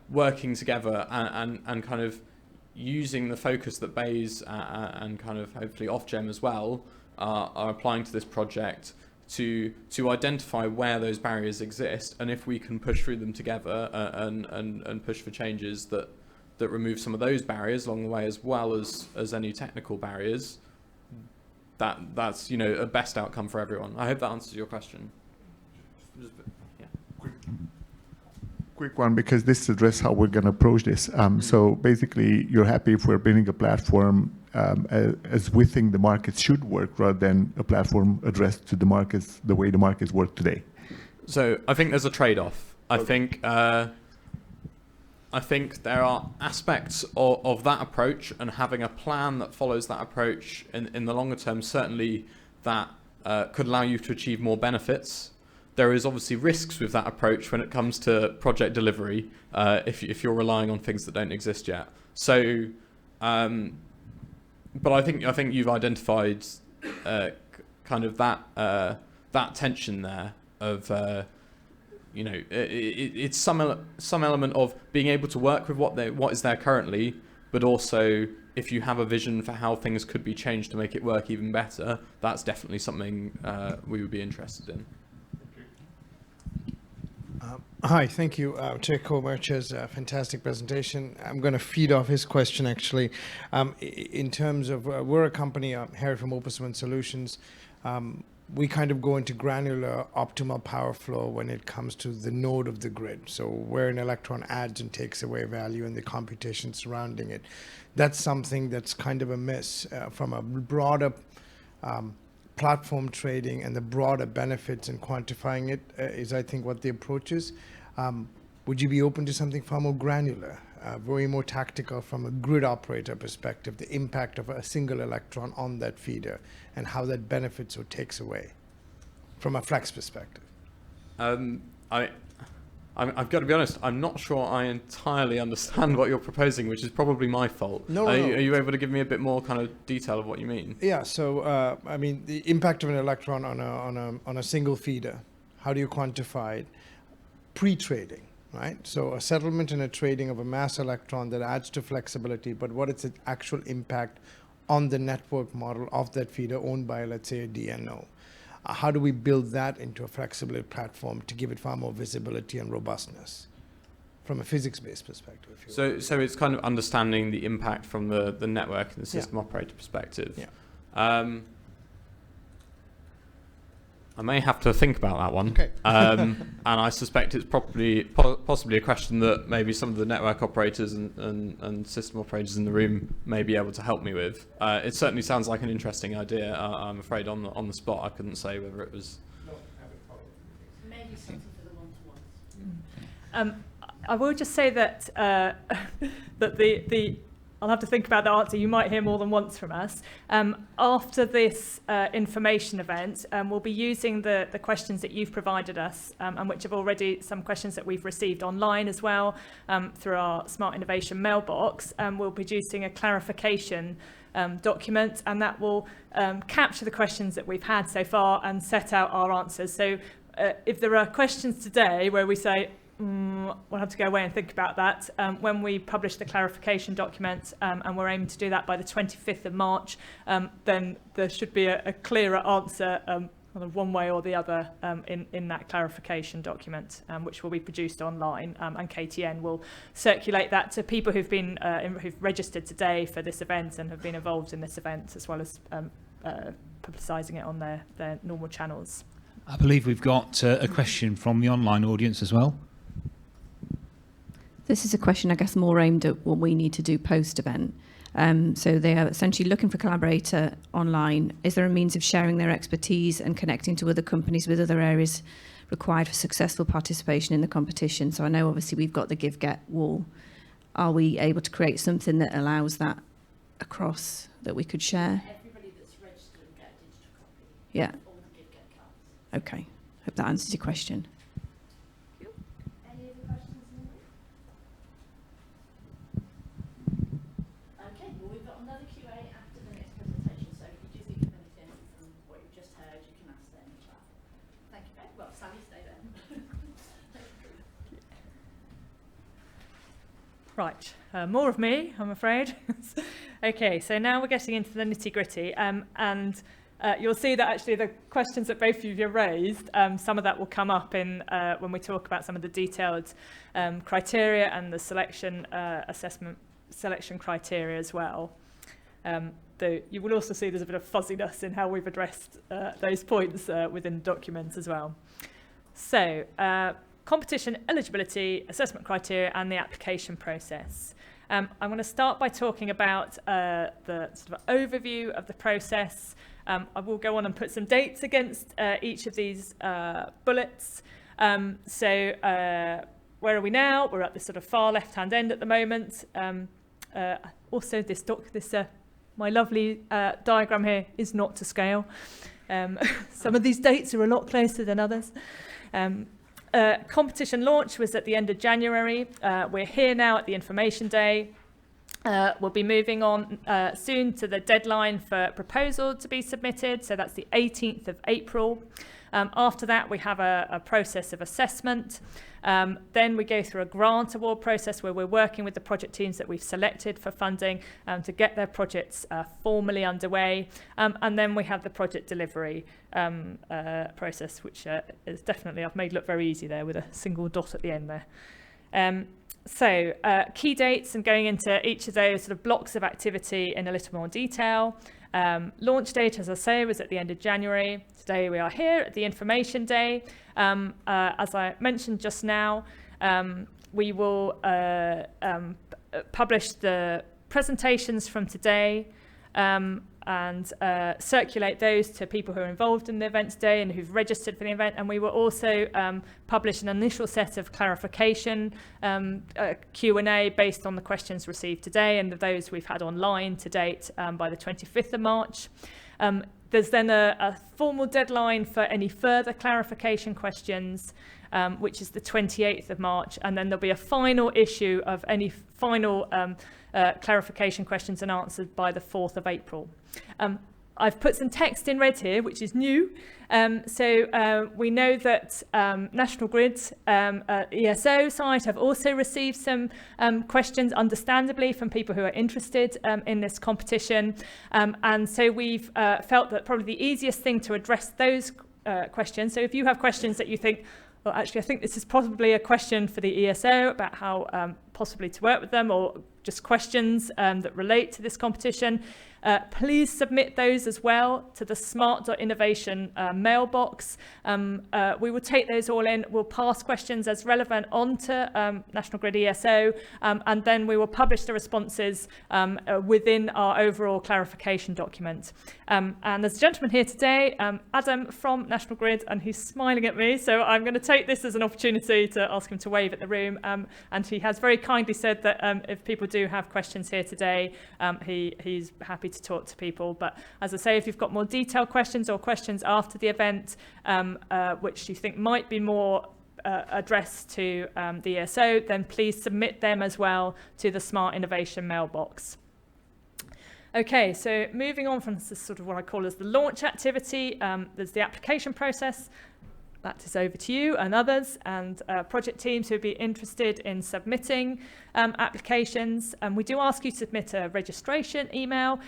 [SPEAKER 2] working together and kind of using the focus that BEIS and kind of hopefully Ofgem as well are applying to this project to identify where those barriers exist, and if we can push through them together and push for changes that remove some of those barriers along the way, as well as any technical barriers, that's a best outcome for everyone. I hope that answers your question.
[SPEAKER 5] Quick one, because this addresses how we're going to approach this. So basically, you're happy if we're building a platform as we think the markets should work, rather than a platform addressed to the markets the way the markets work today.
[SPEAKER 2] So I think there's a trade-off. I think there are aspects of that approach, and having a plan that follows that approach in the longer term, certainly that could allow you to achieve more benefits. There is obviously risks with that approach when it comes to project delivery, if you're relying on things that don't exist yet. So, but I think you've identified kind of that tension there of it's some element of being able to work with what is there currently, but also if you have a vision for how things could be changed to make it work even better, that's definitely something we would be interested in.
[SPEAKER 6] Hi, thank you. Chair Comerch's fantastic presentation. I'm going to feed off his question, actually. In terms of, we're a company, Harry from Opus1 Solutions. We kind of go into granular optimal power flow when it comes to the node of the grid. So where an electron adds and takes away value and the computation surrounding it. That's something that's kind of a miss from a broader platform trading, and the broader benefits and quantifying it is, I think, what the approach is. Would you be open to something far more granular, very more tactical from a grid operator perspective, the impact of a single electron on that feeder and how that benefits or takes away from a flex perspective?
[SPEAKER 2] I've got to be honest, I'm not sure I entirely understand what you're proposing, which is probably my fault. Are you able to give me a bit more kind of detail of what you mean?
[SPEAKER 6] Yeah, so I mean, the impact of an electron on a single feeder, how do you quantify it? Pre-trading, right? So a settlement and a trading of a mass electron that adds to flexibility, but what is the actual impact on the network model of that feeder owned by, let's say, a DNO? How do we build that into a flexibility platform to give it far more visibility and robustness from a physics-based perspective?
[SPEAKER 2] So it's kind of understanding the impact from the network and the system operator perspective.
[SPEAKER 6] Yeah.
[SPEAKER 2] I may have to think about that one.
[SPEAKER 6] Okay.
[SPEAKER 2] And I suspect it's possibly a question that maybe some of the network operators and system operators in the room may be able to help me with. It certainly sounds like an interesting idea. I'm afraid on the spot I couldn't say whether it was.
[SPEAKER 1] Maybe something for the one-to-ones.
[SPEAKER 3] I will just say that that I'll have to think about the answer. You might hear more than once from us. After this information event, we'll be using the questions that you've provided us, and which have already some questions that we've received online as well through our Smart Innovation mailbox. We're producing a clarification document, and that will capture the questions that we've had so far and set out our answers. So if there are questions today where we say, we'll have to go away and think about that, when we publish the clarification document, and we're aiming to do that by the 25th of March, then there should be a clearer answer kind of one way or the other in that clarification document, which will be produced online, and KTN will circulate that to people who've been who've registered today for this event and have been involved in this event, as well as publicising it on their normal channels.
[SPEAKER 4] I believe we've got a question from the online audience as well.
[SPEAKER 7] This is a question, I guess, more aimed at what we need to do post-event. So they are essentially looking for a collaborator online. Is there a means of sharing their expertise and connecting to other companies with other areas required for successful participation in the competition? So I know obviously we've got the give-get wall. Are we able to create something that allows that across, that we could share?
[SPEAKER 1] Everybody that's registered will get a digital copy.
[SPEAKER 7] Yeah.
[SPEAKER 1] All the give-get cards.
[SPEAKER 7] Okay. Hope that answers your question.
[SPEAKER 1] Any other questions in the room? Okay, well, we've got another QA after the next presentation, so if you do think of anything from what you've just heard, you can ask them in the chat. Thank you very well. Sally, stay there.
[SPEAKER 3] Right, more of me, I'm afraid. Okay, so now we're getting into the nitty-gritty, and you'll see that actually the questions that both of you have raised, some of that will come up in when we talk about some of the detailed criteria and the selection selection criteria as well. Though you will also see there's a bit of fuzziness in how we've addressed those points within documents as well. So, competition eligibility, assessment criteria, and the application process. I'm going to start by talking about the sort of overview of the process. I will go on and put some dates against each of these bullets. So where are we now? We're at the sort of far left-hand end at the moment. Also, my lovely diagram here is not to scale. Some of these dates are a lot closer than others. Competition launch was at the end of January. We're here now at the information day. We'll be moving on soon to the deadline for proposal to be submitted. So that's the 18th of April. After that, we have a process of assessment. Then we go through a grant award process where we're working with the project teams that we've selected for funding to get their projects formally underway. And then we have the project delivery process, which is definitely, I've made look very easy there with a single dot at the end there. So key dates and going into each of those sort of blocks of activity in a little more detail. Launch date, as I say, was at the end of January. Today we are here at the information day. As I mentioned just now, we will publish the presentations from today and circulate those to people who are involved in the event today and who've registered for the event. And we will also publish an initial set of clarification Q&A based on the questions received today and those we've had online to date by the 25th of March. There's then a formal deadline for any further clarification questions, which is the 28th of March, and then there'll be a final issue of any final clarification questions and answers by the 4th of April. I've put some text in red here, which is new. So we know that National Grid's ESO side have also received some questions, understandably, from people who are interested in this competition. And so we've felt that probably the easiest thing to address those questions. So if you have questions that you think, well, actually, I think this is probably a question for the ESO about how possibly to work with them, or just questions that relate to this competition, please submit those as well to the smart.innovation mailbox. We will take those all in. We'll pass questions as relevant on to National Grid ESO, and then we will publish the responses within our overall clarification document. And there's a gentleman here today, Adam from National Grid, and he's smiling at me, so I'm going to take this as an opportunity to ask him to wave at the room. And he has very kindly said that if people do have questions here today, he's happy to talk to people. But as I say, if you've got more detailed questions or questions after the event, which you think might be more addressed to the ESO, then please submit them as well to the Smart Innovation mailbox. Okay, so moving on from this sort of what I call as the launch activity, there's the application process. That is over to you and others and project teams who would be interested in submitting applications. We do ask you to submit a registration email.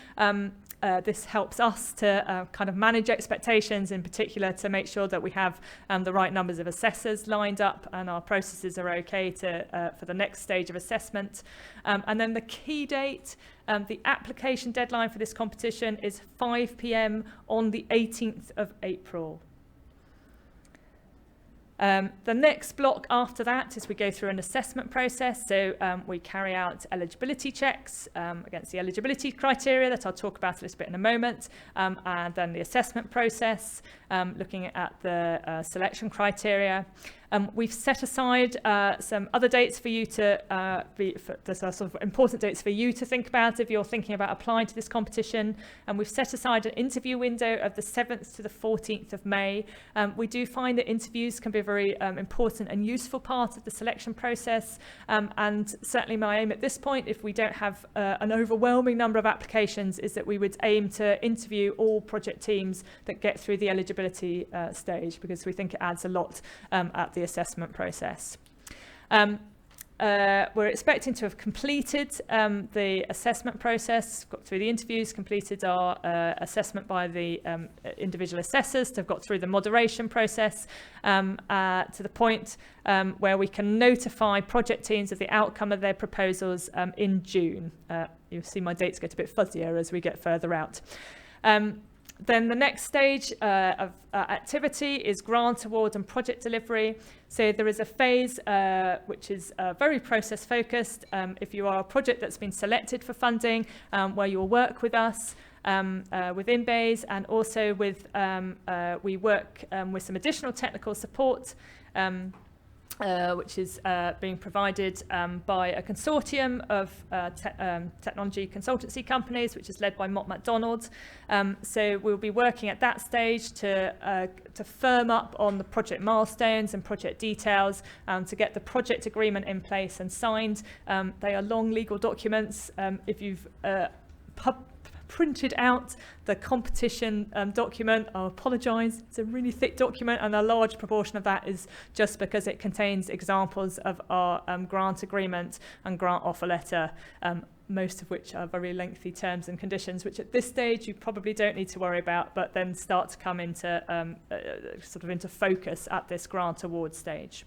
[SPEAKER 3] This helps us to kind of manage expectations, in particular to make sure that we have the right numbers of assessors lined up and our processes are okay for the next stage of assessment. And then the key date, the application deadline for this competition is 5 p.m. on the 18th of April. The next block after that is we go through an assessment process. So we carry out eligibility checks against the eligibility criteria that I'll talk about a little bit in a moment, and then the assessment process, looking at the selection criteria. We've set aside some other dates for you to there's sort of important dates for you to think about if you're thinking about applying to this competition. And we've set aside an interview window of the 7th to the 14th of May. We do find that interviews can be a very important and useful part of the selection process. And certainly my aim at this point, if we don't have an overwhelming number of applications, is that we would aim to interview all project teams that get through the eligibility stage, because we think it adds a lot at the assessment process. We're expecting to have completed the assessment process, got through the interviews, completed our assessment by the individual assessors, to have got through the moderation process to the point where we can notify project teams of the outcome of their proposals in June. You'll see my dates get a bit fuzzier as we get further out. Then the next stage of activity is grant award and project delivery. So there is a phase which is very process focused. If you are a project that's been selected for funding, where you'll work with us within BEIS, and also with we work with some additional technical support, which is being provided by a consortium of technology consultancy companies, which is led by McDonnell. So we'll be working at that stage to firm up on the project milestones and project details, to get the project agreement in place and signed. They are long legal documents. If you've printed out the competition document, I apologise, it's a really thick document, and a large proportion of that is just because it contains examples of our grant agreement and grant offer letter, most of which are very lengthy terms and conditions, which at this stage you probably don't need to worry about, but then start to come into sort of into focus at this grant award stage.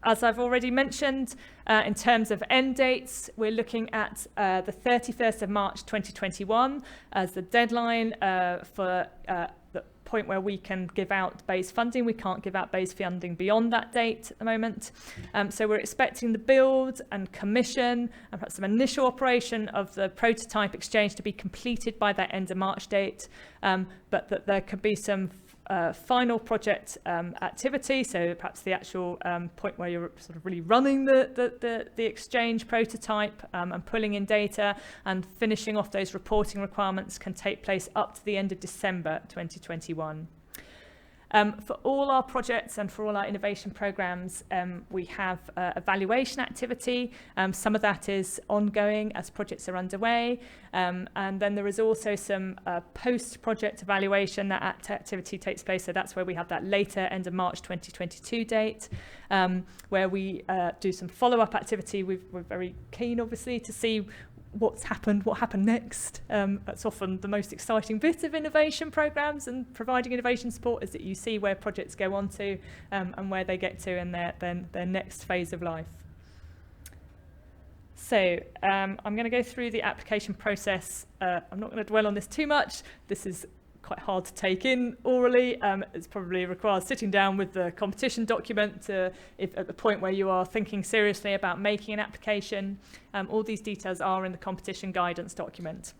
[SPEAKER 3] As I've already mentioned, in terms of end dates, we're looking at the 31st of March 2021 as the deadline for the point where we can give out BEIS funding. We can't give out BEIS funding beyond that date at the moment. So we're expecting the build and commission and perhaps some initial operation of the prototype exchange to be completed by that end of March date, but that there could be some final project activity, so perhaps the actual point where you're sort of really running the exchange prototype and pulling in data and finishing off those reporting requirements can take place up to the end of December 2021. For all our projects and for all our innovation programs, we have evaluation activity. Some of that is ongoing as projects are underway. And then there is also some post-project evaluation. That activity takes place, so that's where we have that later end of March 2022 date, where we do some follow-up activity. We're very keen, obviously, to see what happened next. That's often the most exciting bit of innovation programs and providing innovation support, is that you see where projects go on to and where they get to in their next phase of life. So I'm going to go through the application process. I'm not going to dwell on this too much. This is quite hard to take in orally. It's probably requires sitting down with the competition document if at the point where you are thinking seriously about making an application. All these details are in the competition guidance document.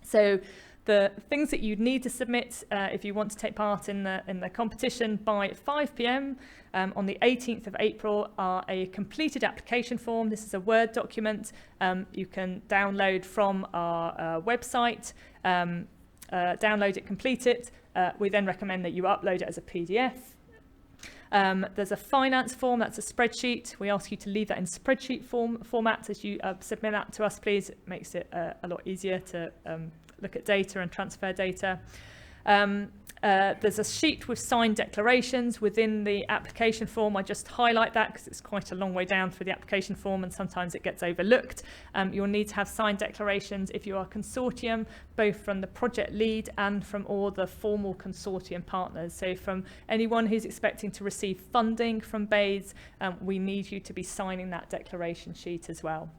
[SPEAKER 3] So the things that you need to submit if you want to take part in the competition by 5 p.m. On the 18th of April are a completed application form. This is a Word document you can download from our website. Download it, complete it. We then recommend that you upload it as a PDF. There's a finance form, that's a spreadsheet. We ask you to leave that in spreadsheet format as you submit that to us, please. It makes it a lot easier to look at data and transfer data. There's a sheet with signed declarations within the application form. I just highlight that because it's quite a long way down through the application form and sometimes it gets overlooked. You'll need to have signed declarations if you are a consortium, both from the project lead and from all the formal consortium partners. So from anyone who's expecting to receive funding from BEIS, we need you to be signing that declaration sheet as well.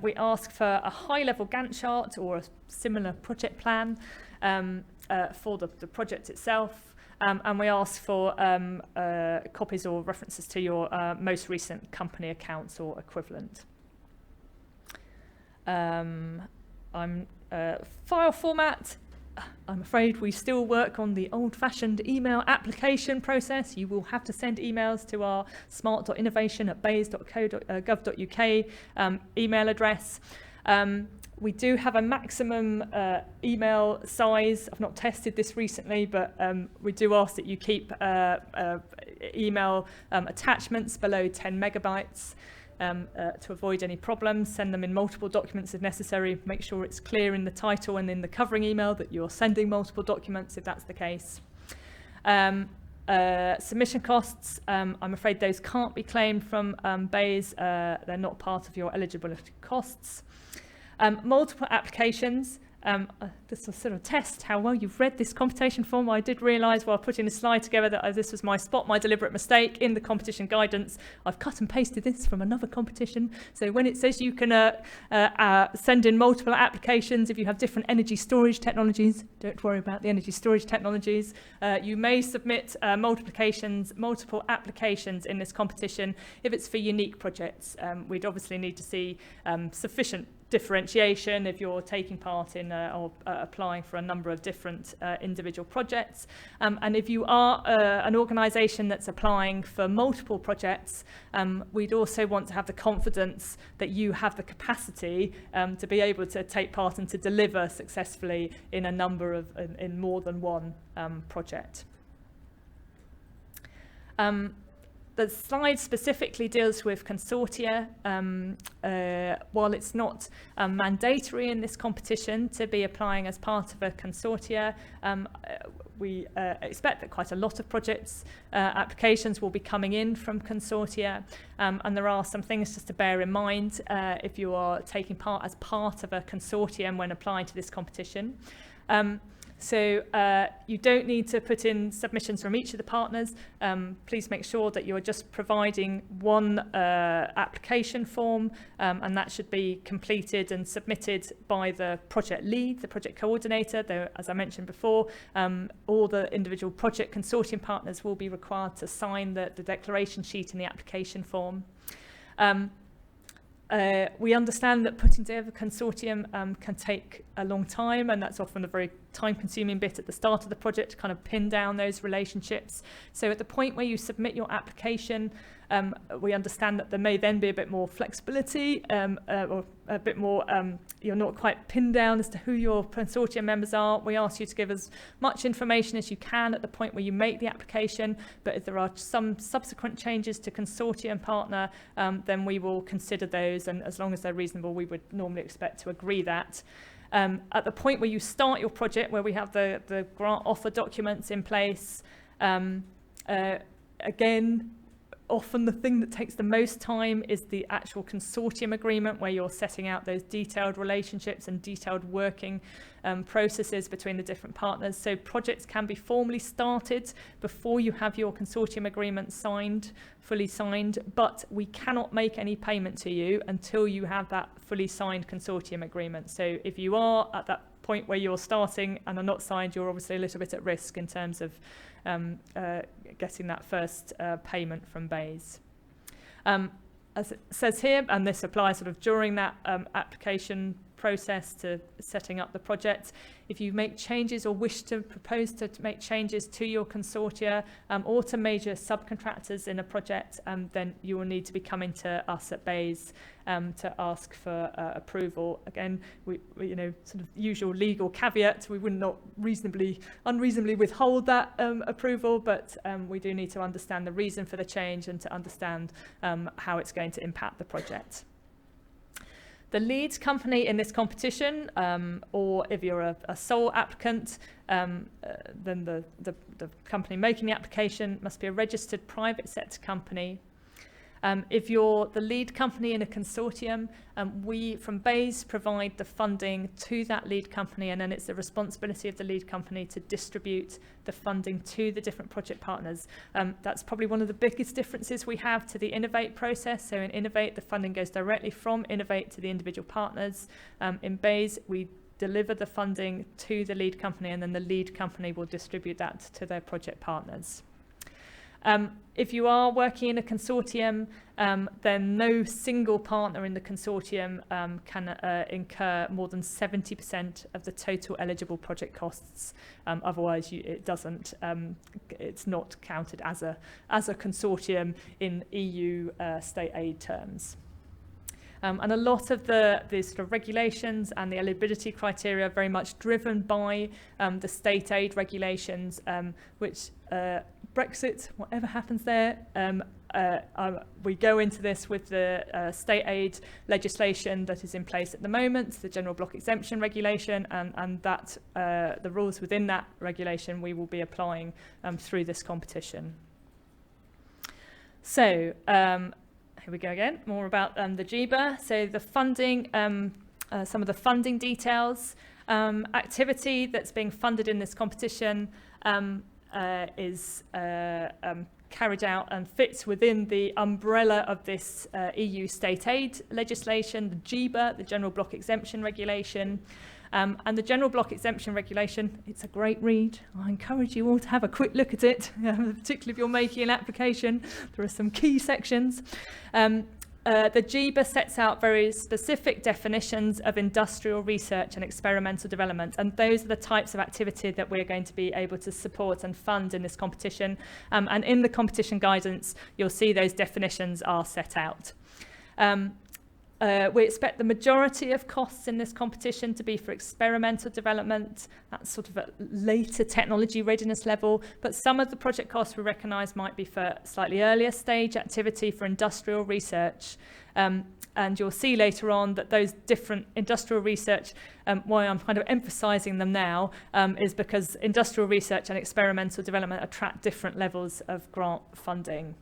[SPEAKER 3] We ask for a high-level Gantt chart or a similar project plan for the project itself, and we ask for copies or references to your most recent company accounts or equivalent. File format. I'm afraid we still work on the old-fashioned email application process. You will have to send emails to our smart.innovation@beis.gov.uk email address. We do have a maximum email size. I've not tested this recently, but we do ask that you keep email attachments below 10 megabytes. To avoid any problems. Send them in multiple documents if necessary. Make sure it's clear in the title and in the covering email that you're sending multiple documents if that's the case. Submission costs, I'm afraid those can't be claimed from BEIS. They're not part of your eligibility costs. Multiple applications. This will sort of test how well you've read this competition form. I did realise while putting the slide together that this was my deliberate mistake in the competition guidance. I've cut and pasted this from another competition. So when it says you can send in multiple applications if you have different energy storage technologies, don't worry about the energy storage technologies. You may submit multiple applications in this competition if it's for unique projects. We'd obviously need to see sufficient differentiation if you're taking part in or applying for a number of different individual projects. And if you are an organisation that's applying for multiple projects, we'd also want to have the confidence that you have the capacity to be able to take part and to deliver successfully in a number of, in more than one project. The slide specifically deals with consortia. While it's not mandatory in this competition to be applying as part of a consortia, we expect that quite a lot of projects, applications will be coming in from consortia, and there are some things just to bear in mind if you are taking part as part of a consortium when applying to this competition. So you don't need to put in submissions from each of the partners. Please make sure that you're just providing one application form, and that should be completed and submitted by the project lead, the project coordinator. Though, as I mentioned before, all the individual project consortium partners will be required to sign the declaration sheet in the application form. We understand that putting together a consortium can take a long time, and that's often a very time-consuming bit at the start of the project to kind of pin down those relationships. So at the point where you submit your application, we understand that there may then be a bit more flexibility or a bit more, you're not quite pinned down as to who your consortium members are. We ask you to give as much information as you can at the point where you make the application, but if there are some subsequent changes to consortium partner, then we will consider those, and as long as they're reasonable, we would normally expect to agree that. At the point where you start your project, where we have the grant offer documents in place, again, often the thing that takes the most time is the actual consortium agreement, where you're setting out those detailed relationships and detailed working processes between the different partners. So projects can be formally started before you have your consortium agreement signed, fully signed, but we cannot make any payment to you until you have that fully signed consortium agreement. So if you are at that point where you're starting and are not signed, you're obviously a little bit at risk in terms of getting that first payment from BEIS. As it says here, and this applies sort of during that application process to setting up the project. If you make changes or wish to propose to make changes to your consortia or to major subcontractors in a project, then you will need to be coming to us at BEIS to ask for approval. Again, we sort of usual legal caveat, we would not unreasonably withhold that approval, but we do need to understand the reason for the change and to understand how it's going to impact the project. The lead company in this competition, or if you're a sole applicant, then the company making the application must be a registered private sector company. If you're the lead company in a consortium, we from BEIS provide the funding to that lead company, and then it's the responsibility of the lead company to distribute the funding to the different project partners. That's probably one of the biggest differences we have to the Innovate process. So in Innovate, the funding goes directly from Innovate to the individual partners. In BEIS, we deliver the funding to the lead company, and then the lead company will distribute that to their project partners. If you are working in a consortium, then no single partner in the consortium can incur more than 70% of the total eligible project costs. Otherwise, it's not counted as a consortium in EU state aid terms. And a lot of the sort of regulations and the eligibility criteria are very much driven by the state aid regulations, which Brexit, whatever happens there, we go into this with the state aid legislation that is in place at the moment, the general block exemption regulation, and that the rules within that regulation we will be applying through this competition. So, here we go again, more about the GBA. So the funding, some of the funding details. Activity that's being funded in this competition is carried out and fits within the umbrella of this EU state aid legislation, the GBA, the General Block Exemption Regulation. And the General Block Exemption Regulation, it's a great read. I encourage you all to have a quick look at it, particularly if you're making an application. There are some key sections. The GBA sets out very specific definitions of industrial research and experimental development, and those are the types of activity that we're going to be able to support and fund in this competition. And in the competition guidance, you'll see those definitions are set out. We expect the majority of costs in this competition to be for experimental development. That's sort of at later technology readiness level, but some of the project costs we recognise might be for slightly earlier stage activity for industrial research. And you'll see later on that those different industrial research, why I'm kind of emphasising them now, is because industrial research and experimental development attract different levels of grant funding.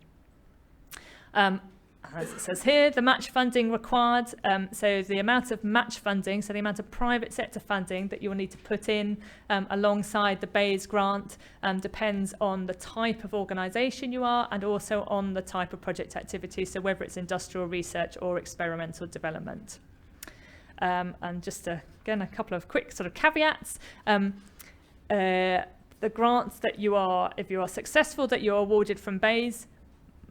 [SPEAKER 3] As it says here, the match funding required, so the amount of match funding, so the amount of private sector funding that you will need to put in alongside the BEIS grant depends on the type of organisation you are and also on the type of project activity, so whether it's industrial research or experimental development. And just again, a couple of quick sort of caveats. The grants that you are, if you are successful, that you're awarded from BEIS,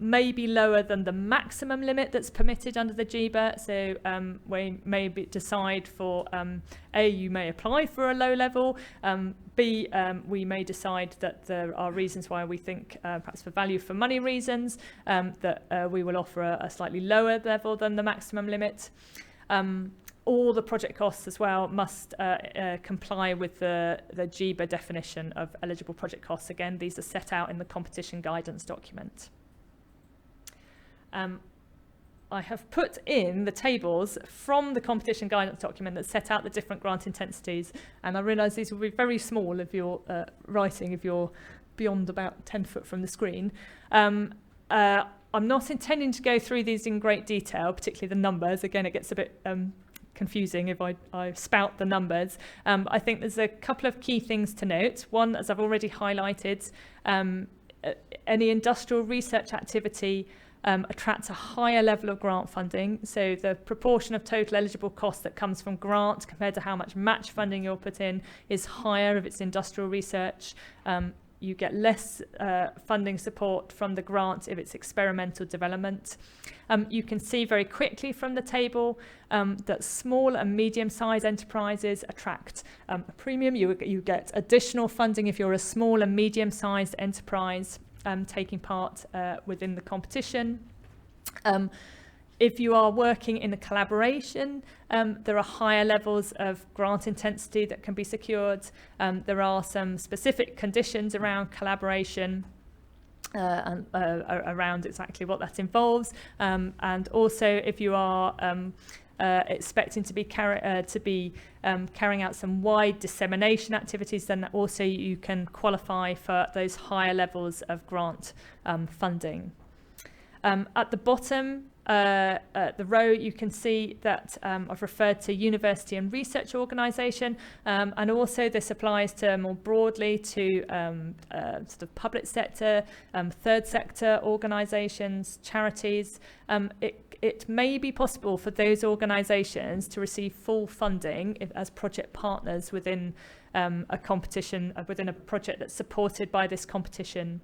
[SPEAKER 3] may be lower than the maximum limit that's permitted under the GBA. So we may decide for A, you may apply for a low level, B, we may decide that there are reasons why we think, perhaps for value for money reasons, that we will offer a slightly lower level than the maximum limit. All the project costs as well must comply with the GBA definition of eligible project costs. Again, these are set out in the competition guidance document. I have put in the tables from the competition guidance document that set out the different grant intensities, and I realise these will be very small if you're writing, if you're beyond about 10 foot from the screen. I'm not intending to go through these in great detail, particularly the numbers. Again, it gets a bit confusing if I spout the numbers. I think there's a couple of key things to note. One, as I've already highlighted, any industrial research activity attracts a higher level of grant funding. So the proportion of total eligible cost that comes from grant compared to how much match funding you'll put in is higher if it's industrial research. you get less funding support from the grant if it's experimental development. You can see very quickly from the table that small and medium-sized enterprises attract a premium. You get additional funding if you're a small and medium-sized enterprise taking part within the competition. If you are working in a collaboration, there are higher levels of grant intensity that can be secured. There are some specific conditions around collaboration and around exactly what that involves. And also, if you are expecting to be carrying out some wide dissemination activities, then also you can qualify for those higher levels of grant funding. At the bottom, the row, you can see that I've referred to university and research organisation, and also this applies to more broadly to sort of public sector, third sector organisations, charities. It may be possible for those organisations to receive full funding as project partners within a competition, within a project that's supported by this competition.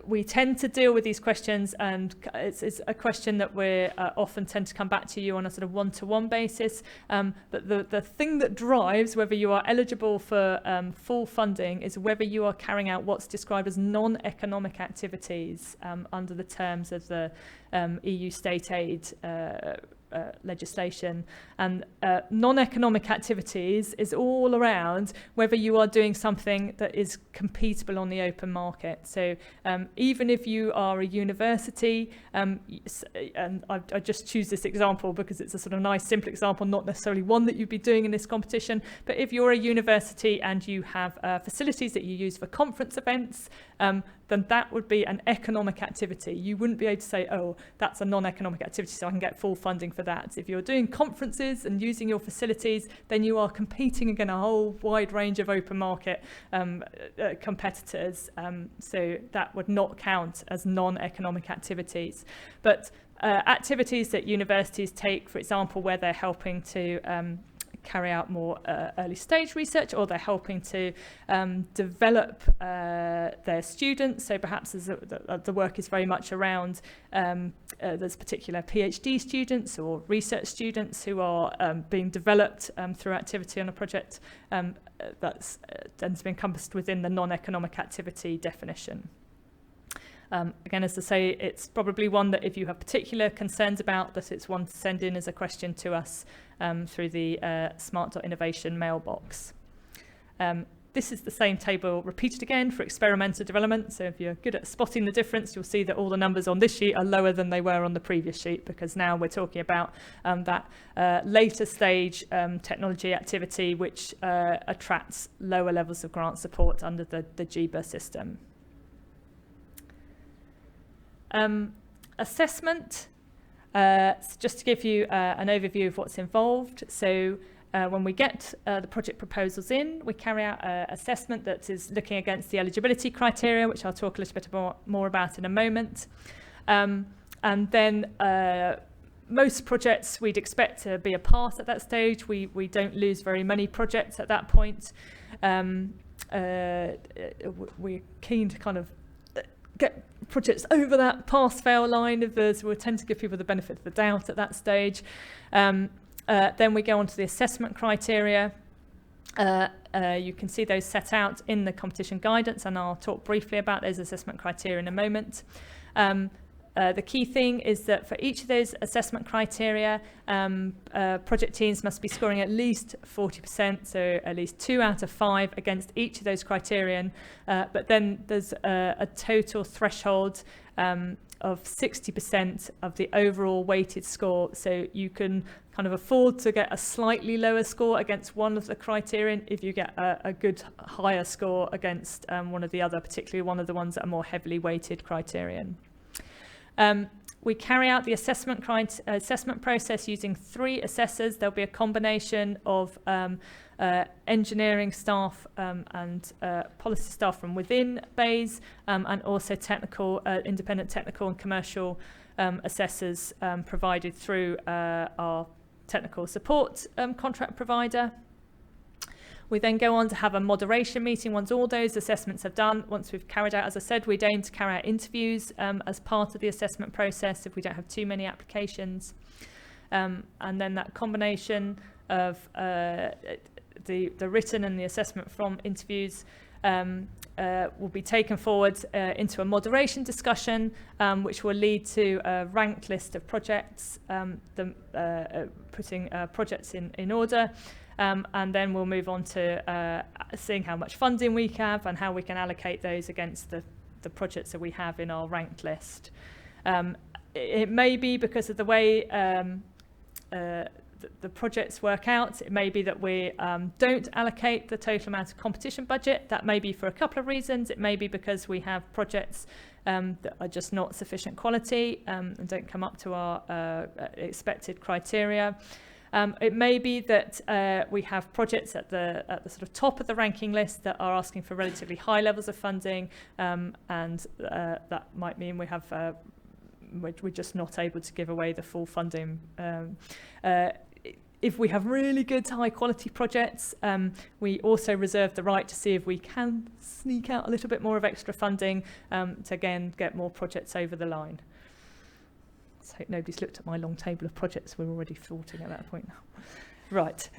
[SPEAKER 3] We tend to deal with these questions, and it's a question that we often tend to come back to you on a sort of one-to-one basis. But the thing that drives whether you are eligible for full funding is whether you are carrying out what's described as non-economic activities under the terms of the EU state aid legislation. And non-economic activities is all around whether you are doing something that is competable on the open market. So even if you are a university, and I just choose this example because it's a sort of nice simple example, not necessarily one that you'd be doing in this competition, but if you're a university and you have facilities that you use for conference events, then that would be an economic activity. You wouldn't be able to say, oh, that's a non-economic activity, so I can get full funding for that. If you're doing conferences and using your facilities, then you are competing against a whole wide range of open market competitors. So that would not count as non-economic activities. But activities that universities take, for example, where they're helping to carry out more early stage research, or they're helping to develop their students. So perhaps the work is very much around there's particular PhD students or research students who are being developed through activity on a project that's tends to be encompassed within the non-economic activity definition. Again, as I say, it's probably one that if you have particular concerns about, that it's one to send in as a question to us through the smart.innovation mailbox. This is the same table repeated again for experimental development. So if you're good at spotting the difference, you'll see that all the numbers on this sheet are lower than they were on the previous sheet, because now we're talking about that later stage technology activity which attracts lower levels of grant support under the GBER system. Assessment, just to give you an overview of what's involved. So when we get the project proposals in, we carry out an assessment that is looking against the eligibility criteria, which I'll talk a little bit more about in a moment. And then most projects we'd expect to be a pass at that stage. We don't lose very many projects at that point. We're keen to kind of get projects over that pass-fail line of the, so we tend to give people the benefit of the doubt at that stage. Then we go on to the assessment criteria. You can see those set out in the competition guidance, and I'll talk briefly about those assessment criteria in a moment. The key thing is that for each of those assessment criteria, project teams must be scoring at least 40%, so at least 2 out of 5 against each of those criterion. But then there's a total threshold of 60% of the overall weighted score. So you can kind of afford to get a slightly lower score against one of the criterion if you get a good higher score against one of the other, particularly one of the ones that are more heavily weighted criterion. We carry out the assessment process using 3 assessors. There'll be a combination of engineering staff and policy staff from within BEIS, and also technical, independent technical and commercial assessors provided through our technical support contract provider. We then go on to have a moderation meeting once all those assessments have done. Once we've carried out, as I said, we'd aim to carry out interviews as part of the assessment process if we don't have too many applications. And then that combination of the written and the assessment from interviews will be taken forward into a moderation discussion, which will lead to a ranked list of projects, putting projects in order, and then we'll move on to seeing how much funding we have and how we can allocate those against the projects that we have in our ranked list. It may be because of the way the projects work out, it may be that we don't allocate the total amount of competition budget. That may be for a couple of reasons. It may be because we have projects that are just not sufficient quality and don't come up to our expected criteria. It may be that we have projects at the sort of top of the ranking list that are asking for relatively high levels of funding, and that might mean we have we're just not able to give away the full funding. If we have really good high quality projects, we also reserve the right to see if we can sneak out a little bit more of extra funding to again get more projects over the line. So nobody's looked at my long table of projects we're already sorting at that point now. Right,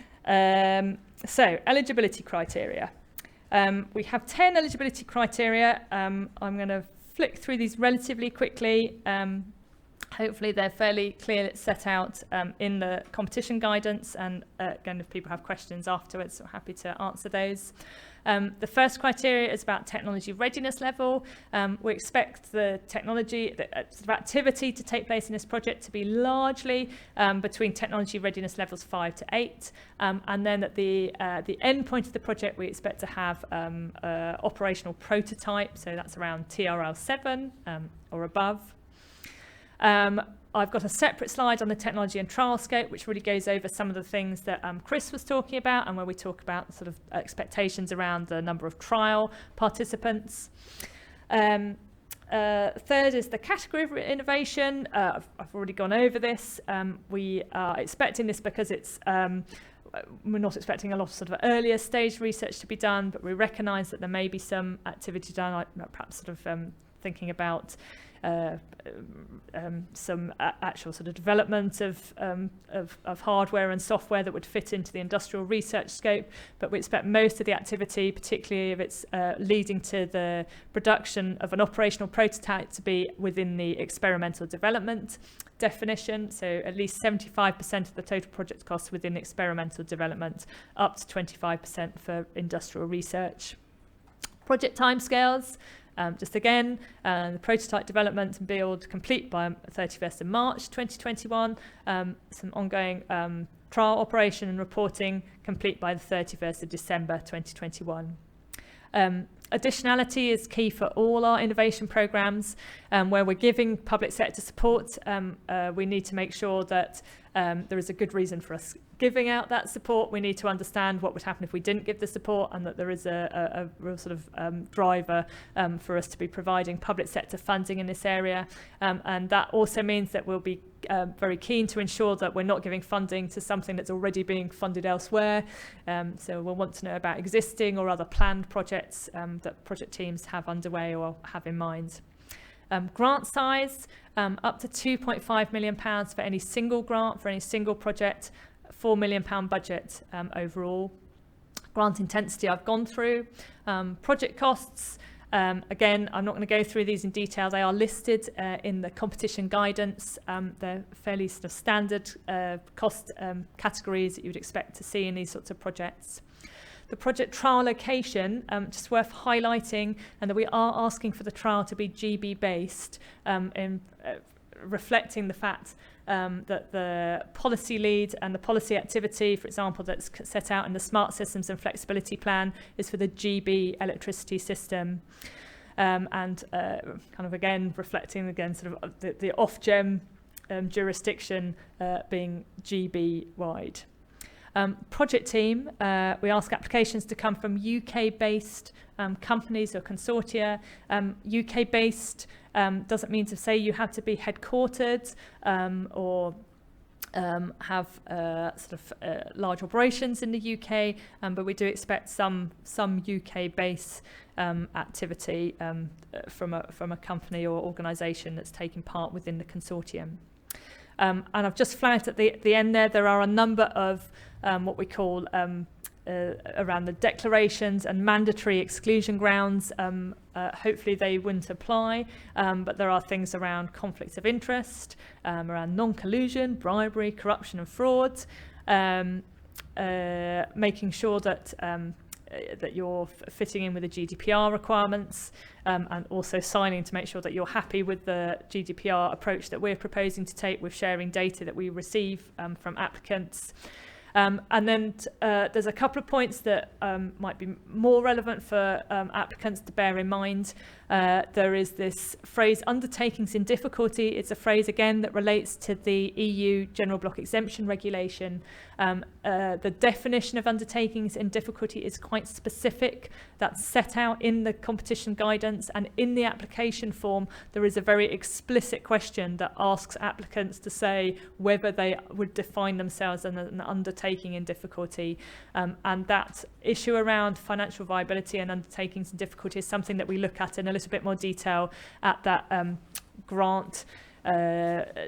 [SPEAKER 3] so eligibility criteria. We have 10 eligibility criteria. I'm going to flick through these relatively quickly. Hopefully they're fairly clearly set out in the competition guidance, and again, if people have questions afterwards, I'm happy to answer those. The first criteria is about technology readiness level. We expect the technology, the sort of activity to take place in this project to be largely between technology readiness levels 5 to 8, and then at the end point of the project, we expect to have operational prototype, so that's around TRL 7 or above. I've got a separate slide on the technology and trial scope, which really goes over some of the things that Chris was talking about, and where we talk about sort of expectations around the number of trial participants. Third is the category of innovation. I've already gone over this. We are expecting this because it's we're not expecting a lot of sort of earlier stage research to be done, but we recognise that there may be some activity done, like perhaps sort of thinking about some actual sort of development of hardware and software that would fit into the industrial research scope, but we expect most of the activity, particularly if it's leading to the production of an operational prototype, to be within the experimental development definition, so at least 75% of the total project costs within experimental development, up to 25% for industrial research. Project timescales. Just again, the prototype development and build complete by 31st of March 2021. Some ongoing trial operation and reporting complete by the 31st of December 2021. Additionality is key for all our innovation programs. Where we're giving public sector support, we need to make sure that there is a good reason for us giving out that support. We need to understand what would happen if we didn't give the support, and that there is a real sort of driver for us to be providing public sector funding in this area. And that also means that we'll be very keen to ensure that we're not giving funding to something that's already being funded elsewhere. So we'll want to know about existing or other planned projects that project teams have underway or have in mind. Grant size, up to £2.5 million for any single grant, for any single project, £4 million budget overall. Grant intensity I've gone through. Project costs, again, I'm not going to go through these in detail. They are listed in the competition guidance. They're fairly sort of standard cost categories that you would expect to see in these sorts of projects. The project trial location, just worth highlighting, and that we are asking for the trial to be GB based, in reflecting the fact that the policy lead and the policy activity, for example, that's set out in the Smart Systems and Flexibility Plan, is for the GB electricity system. And kind of again reflecting again sort of the Ofgem jurisdiction being GB wide. Project team, we ask applications to come from UK-based companies or consortia. UK-based doesn't mean to say you have to be headquartered or have sort of large operations in the UK, but we do expect some UK-based activity from a company or organisation that's taking part within the consortium. And I've just flagged at the end there are a number of what we call around the declarations and mandatory exclusion grounds. Hopefully they wouldn't apply, but there are things around conflicts of interest, around non-collusion, bribery, corruption and fraud, making sure that that you're fitting in with the GDPR requirements, and also signing to make sure that you're happy with the GDPR approach that we're proposing to take with sharing data that we receive from applicants. And then there's a couple of points that might be more relevant for applicants to bear in mind. There is this phrase, undertakings in difficulty. It's a phrase, again, that relates to the EU General Block Exemption Regulation. The definition of undertakings in difficulty is quite specific. That's set out in the competition guidance, and in the application form, there is a very explicit question that asks applicants to say whether they would define themselves as an undertaking in difficulty. And that issue around financial viability and undertakings in difficulty is something that we look at in a little bit more detail at that grant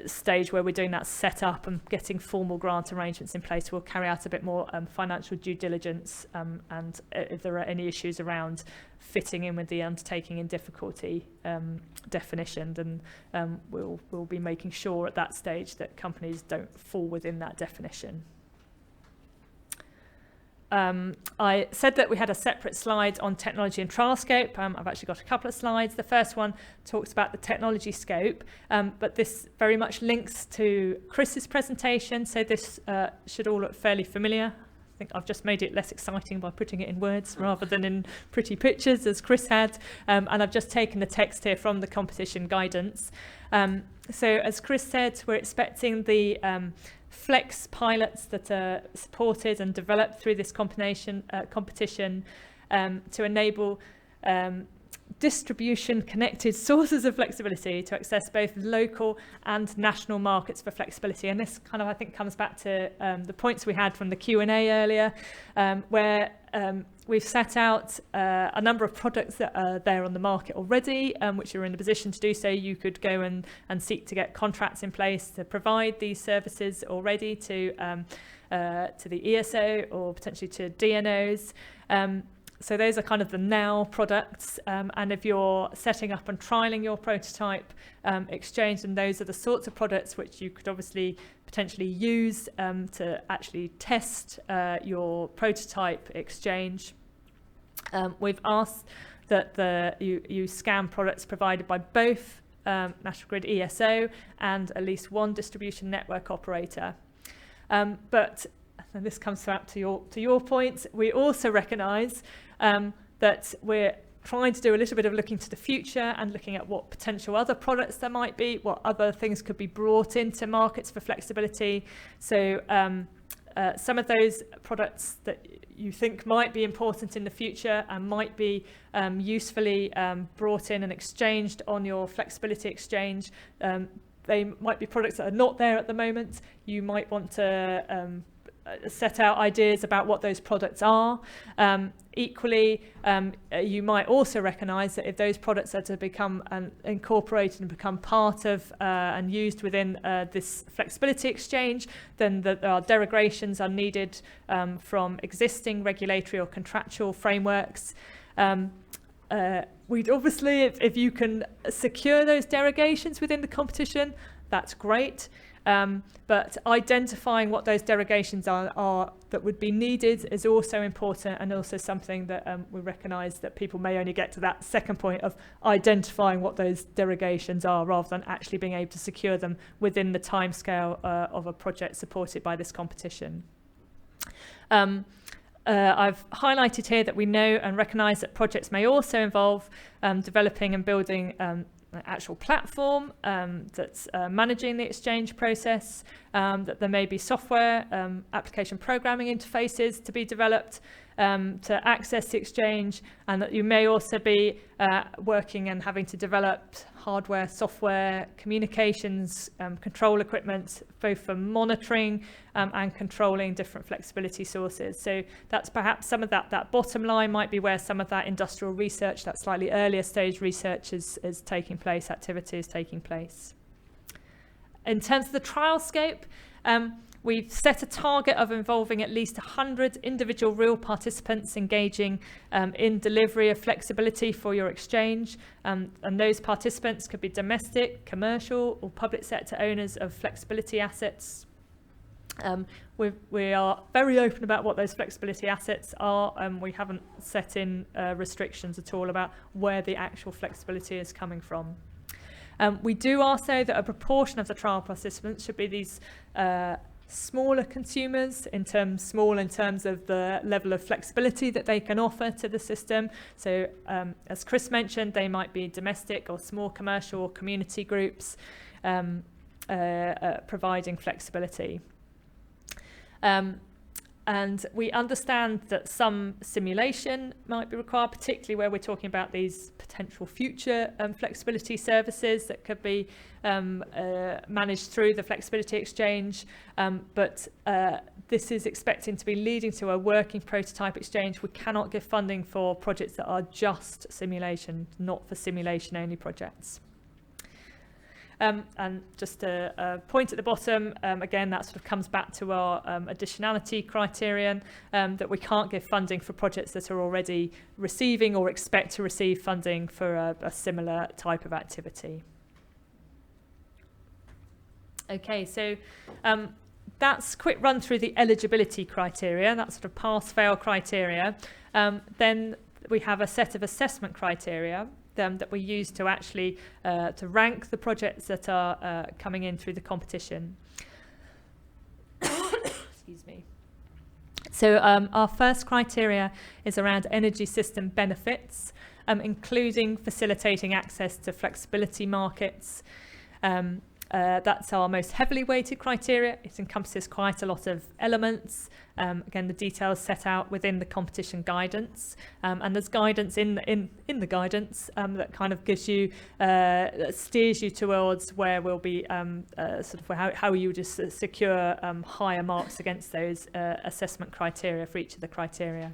[SPEAKER 3] stage where we're doing that setup and getting formal grant arrangements in place. We'll carry out a bit more financial due diligence, and if there are any issues around fitting in with the undertaking in difficulty definition, then we'll be making sure at that stage that companies don't fall within that definition. I said that we had a separate slide on technology and trial scope. I've actually got a couple of slides. The first one talks about the technology scope, but this very much links to Chris's presentation, so this should all look fairly familiar. I think I've just made it less exciting by putting it in words rather than in pretty pictures, as Chris had, and I've just taken the text here from the competition guidance. So as Chris said, we're expecting the FleX pilots that are supported and developed through this competition to enable distribution connected sources of flexibility to access both local and national markets for flexibility. And this kind of, I think, comes back to the points we had from the Q&A earlier, where we've set out a number of products that are there on the market already, which are in a position to do so. You could go and seek to get contracts in place to provide these services already to the ESO or potentially to DNOs. So those are kind of the now products, and if you're setting up and trialling your prototype exchange, then those are the sorts of products which you could obviously potentially use to actually test your prototype exchange. We've asked that you scan products provided by both National Grid ESO and at least one distribution network operator. But and this comes back to your point, we also recognise that we're trying to do a little bit of looking to the future and looking at what potential other products there might be, what other things could be brought into markets for flexibility. So some of those products that you think might be important in the future and might be usefully brought in and exchanged on your flexibility exchange, they might be products that are not there at the moment. You might want to set out ideas about what those products are. Equally, you might also recognise that if those products are to become incorporated and become part of and used within this flexibility exchange, then there are derogations are needed from existing regulatory or contractual frameworks. We'd obviously, if you can secure those derogations within the competition, that's great. But identifying what those derogations are that would be needed is also important, and also something that we recognise that people may only get to that second point of identifying what those derogations are rather than actually being able to secure them within the timescale of a project supported by this competition. I've highlighted here that we know and recognise that projects may also involve developing and building an actual platform that's managing the exchange process, that there may be software application programming interfaces to be developed, to access the exchange, and that you may also be working and having to develop hardware, software, communications, control equipment, both for monitoring and controlling different flexibility sources. So that's perhaps some of that bottom line might be where some of that industrial research, that slightly earlier stage research is taking place, activity is taking place. In terms of the trial scope, we've set a target of involving at least 100 individual real participants engaging in delivery of flexibility for your exchange. And those participants could be domestic, commercial, or public sector owners of flexibility assets. We are very open about what those flexibility assets are, and we haven't set in restrictions at all about where the actual flexibility is coming from. We do ask, though, that a proportion of the trial participants should be these smaller consumers, small in terms of the level of flexibility that they can offer to the system. So as Chris mentioned, they might be domestic or small commercial or community groups providing flexibility. And we understand that some simulation might be required, particularly where we're talking about these potential future flexibility services that could be managed through the flexibility exchange. But this is expecting to be leading to a working prototype exchange. We cannot give funding for projects that are just simulation, not for simulation only projects. And just a point at the bottom, again, that sort of comes back to our additionality criterion, that we can't give funding for projects that are already receiving or expect to receive funding for a similar type of activity. Okay, so that's a quick run through the eligibility criteria, that sort of pass-fail criteria. Then we have a set of assessment criteria that we use to actually to rank the projects that are coming in through the competition. Excuse me. So our first criteria is around energy system benefits, including facilitating access to flexibility markets. That's our most heavily weighted criteria. It encompasses quite a lot of elements. Again, the details set out within the competition guidance, and there's guidance in the guidance that kind of gives you, steers you towards where we'll be sort of how you just secure higher marks against those assessment criteria for each of the criteria.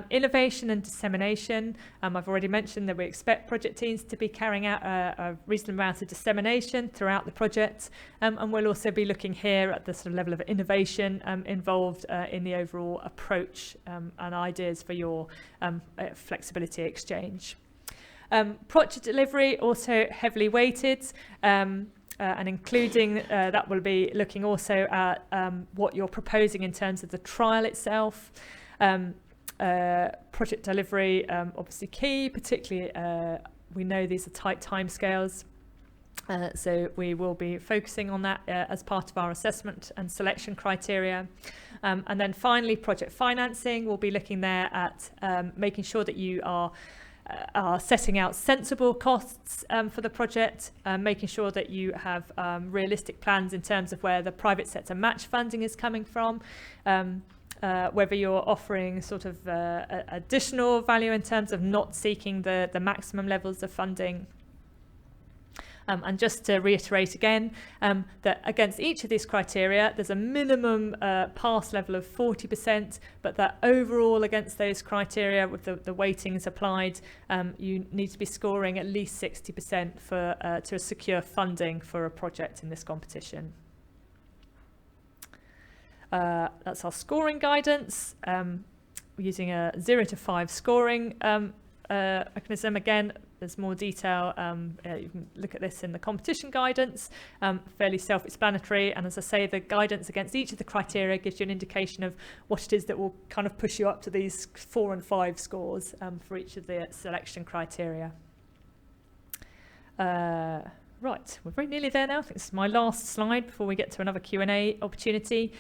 [SPEAKER 3] Innovation and dissemination. I've already mentioned that we expect project teams to be carrying out a reasonable amount of dissemination throughout the project, and we'll also be looking here at the sort of level of innovation involved in the overall approach and ideas for your flexibility exchange. Project delivery also heavily weighted. And including that will be looking also at what you're proposing in terms of the trial itself. Project delivery, obviously key, particularly we know these are tight timescales, so we will be focusing on that as part of our assessment and selection criteria. And then finally, project financing, we'll be looking there at making sure that you are setting out sensible costs for the project, making sure that you have realistic plans in terms of where the private sector match funding is coming from, whether you're offering sort of additional value in terms of not seeking the maximum levels of funding. And just to reiterate again, that against each of these criteria, there's a minimum pass level of 40%, but that overall against those criteria with the weightings applied, you need to be scoring at least 60% for to secure funding for a project in this competition. That's our scoring guidance. We're using a 0 to 5 scoring mechanism. Again, there's more detail. You can look at this in the competition guidance, fairly self-explanatory. And as I say, the guidance against each of the criteria gives you an indication of what it is that will kind of push you up to these 4 and 5 scores for each of the selection criteria. Right, we're very nearly there now. I think this is my last slide before we get to another Q&A opportunity.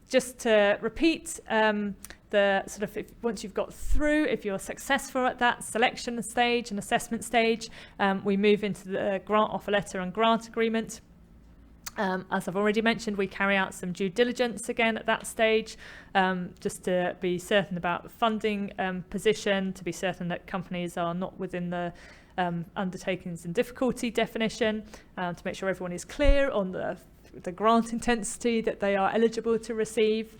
[SPEAKER 3] Just to repeat, the sort of once you've got through, if you're successful at that selection stage and assessment stage, we move into the grant offer letter and grant agreement. As I've already mentioned, we carry out some due diligence again at that stage, just to be certain about the funding position, to be certain that companies are not within the undertakings and difficulty definition, to make sure everyone is clear on the grant intensity that they are eligible to receive.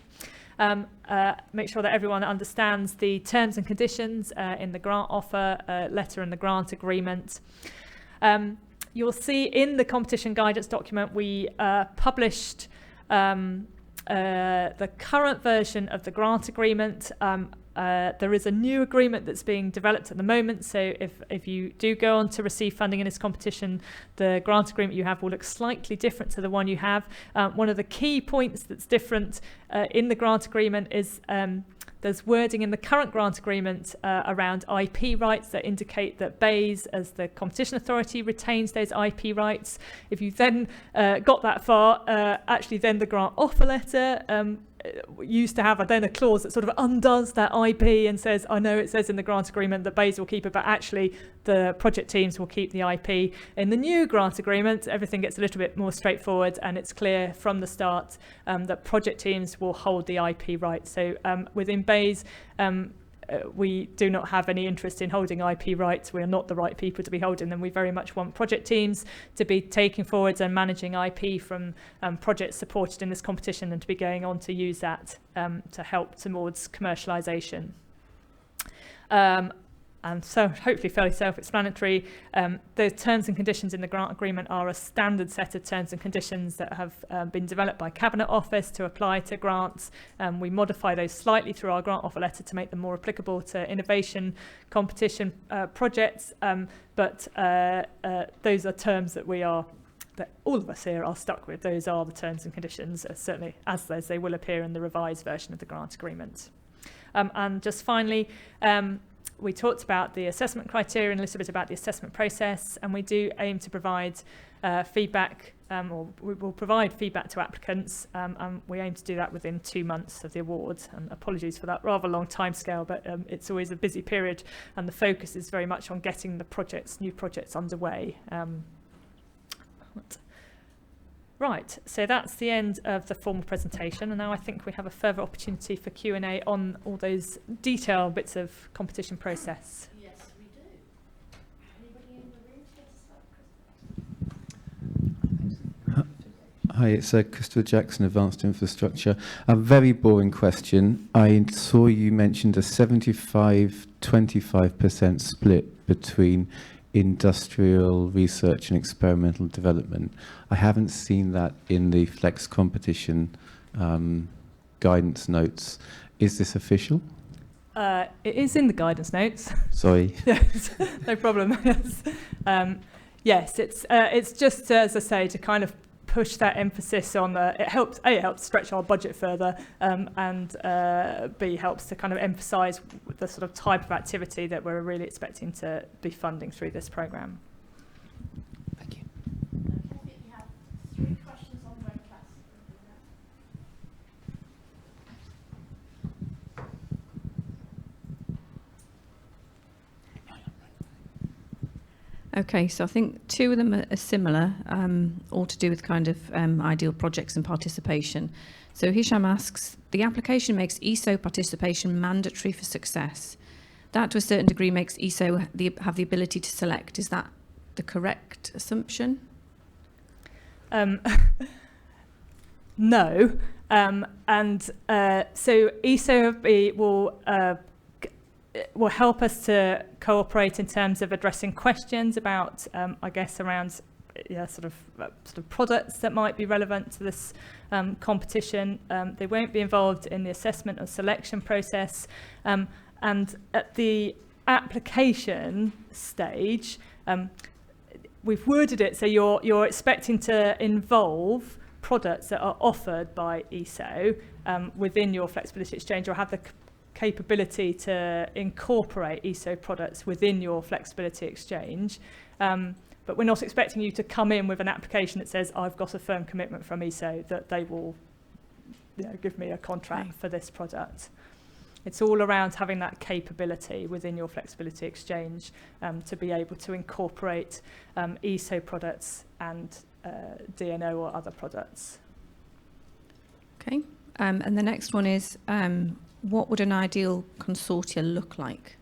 [SPEAKER 3] Make sure that everyone understands the terms and conditions in the grant offer letter and the grant agreement. You'll see in the competition guidance document we published the current version of the grant agreement. There is a new agreement that's being developed at the moment, so if you do go on to receive funding in this competition, the grant agreement you have will look slightly different to the one you have. One of the key points that's different in the grant agreement is there's wording in the current grant agreement around IP rights that indicate that BEIS, as the competition authority, retains those IP rights. If you then got that far, actually then the grant offer letter used to have a clause that sort of undoes that IP and says, I know it says in the grant agreement that BEIS will keep it, but actually the project teams will keep the IP. In the new grant agreement, everything gets a little bit more straightforward, and it's clear from the start that project teams will hold the IP rights. So within BEIS, we do not have any interest in holding IP rights. We are not the right people to be holding them. We very much want project teams to be taking forwards and managing IP from projects supported in this competition, and to be going on to use that to help towards commercialisation. And so hopefully fairly self-explanatory. The terms and conditions in the grant agreement are a standard set of terms and conditions that have been developed by Cabinet Office to apply to grants. We modify those slightly through our grant offer letter to make them more applicable to innovation competition projects, but those are terms that that all of us here are stuck with. Those are the terms and conditions, certainly as they will appear in the revised version of the grant agreement. And just finally, we talked about the assessment criteria and a little bit about the assessment process, and we do aim to provide feedback, or we will provide feedback to applicants, and we aim to do that within 2 months of the award. And apologies for that rather long timescale, but it's always a busy period, and the focus is very much on getting the new projects underway. Right, so that's the end of the formal presentation, and now I think we have a further opportunity for Q&A on all those detailed bits of competition process.
[SPEAKER 1] Yes, we do. Anybody in the room to get started?
[SPEAKER 8] Hi, it's Christopher Jackson, Advanced Infrastructure. A very boring question. I saw you mentioned a 75-25% split between industrial research and experimental development. I haven't seen that in the FleX competition guidance notes. Is this official?
[SPEAKER 3] It is in the guidance notes.
[SPEAKER 8] Sorry.
[SPEAKER 3] Yes, no problem. Yes, yes, it's just as I say, to kind of push that emphasis on it helps stretch our budget further, and B, helps to kind of emphasise the sort of type of activity that we're really expecting to be funding through this programme.
[SPEAKER 8] Thank you.
[SPEAKER 1] I think we have 3 questions on the webcast.
[SPEAKER 7] Okay, so I think 2 of them are similar, all to do with kind of ideal projects and participation. So Hisham asks, the application makes ESO participation mandatory for success. That to a certain degree makes ESO have the ability to select. Is that the correct assumption?
[SPEAKER 3] No, so ESO will help us to cooperate in terms of addressing questions about, I guess, around sort of products that might be relevant to this competition. They won't be involved in the assessment or selection process, and at the application stage, we've worded it so you're expecting to involve products that are offered by ESO within your flexibility exchange, or have the capability to incorporate ESO products within your flexibility exchange. But we're not expecting you to come in with an application that says, I've got a firm commitment from ESO that they will give me a contract for this product. It's all around having that capability within your flexibility exchange to be able to incorporate ESO products and DNO or other products.
[SPEAKER 7] Okay. And the next one is, what would an ideal consortia look like?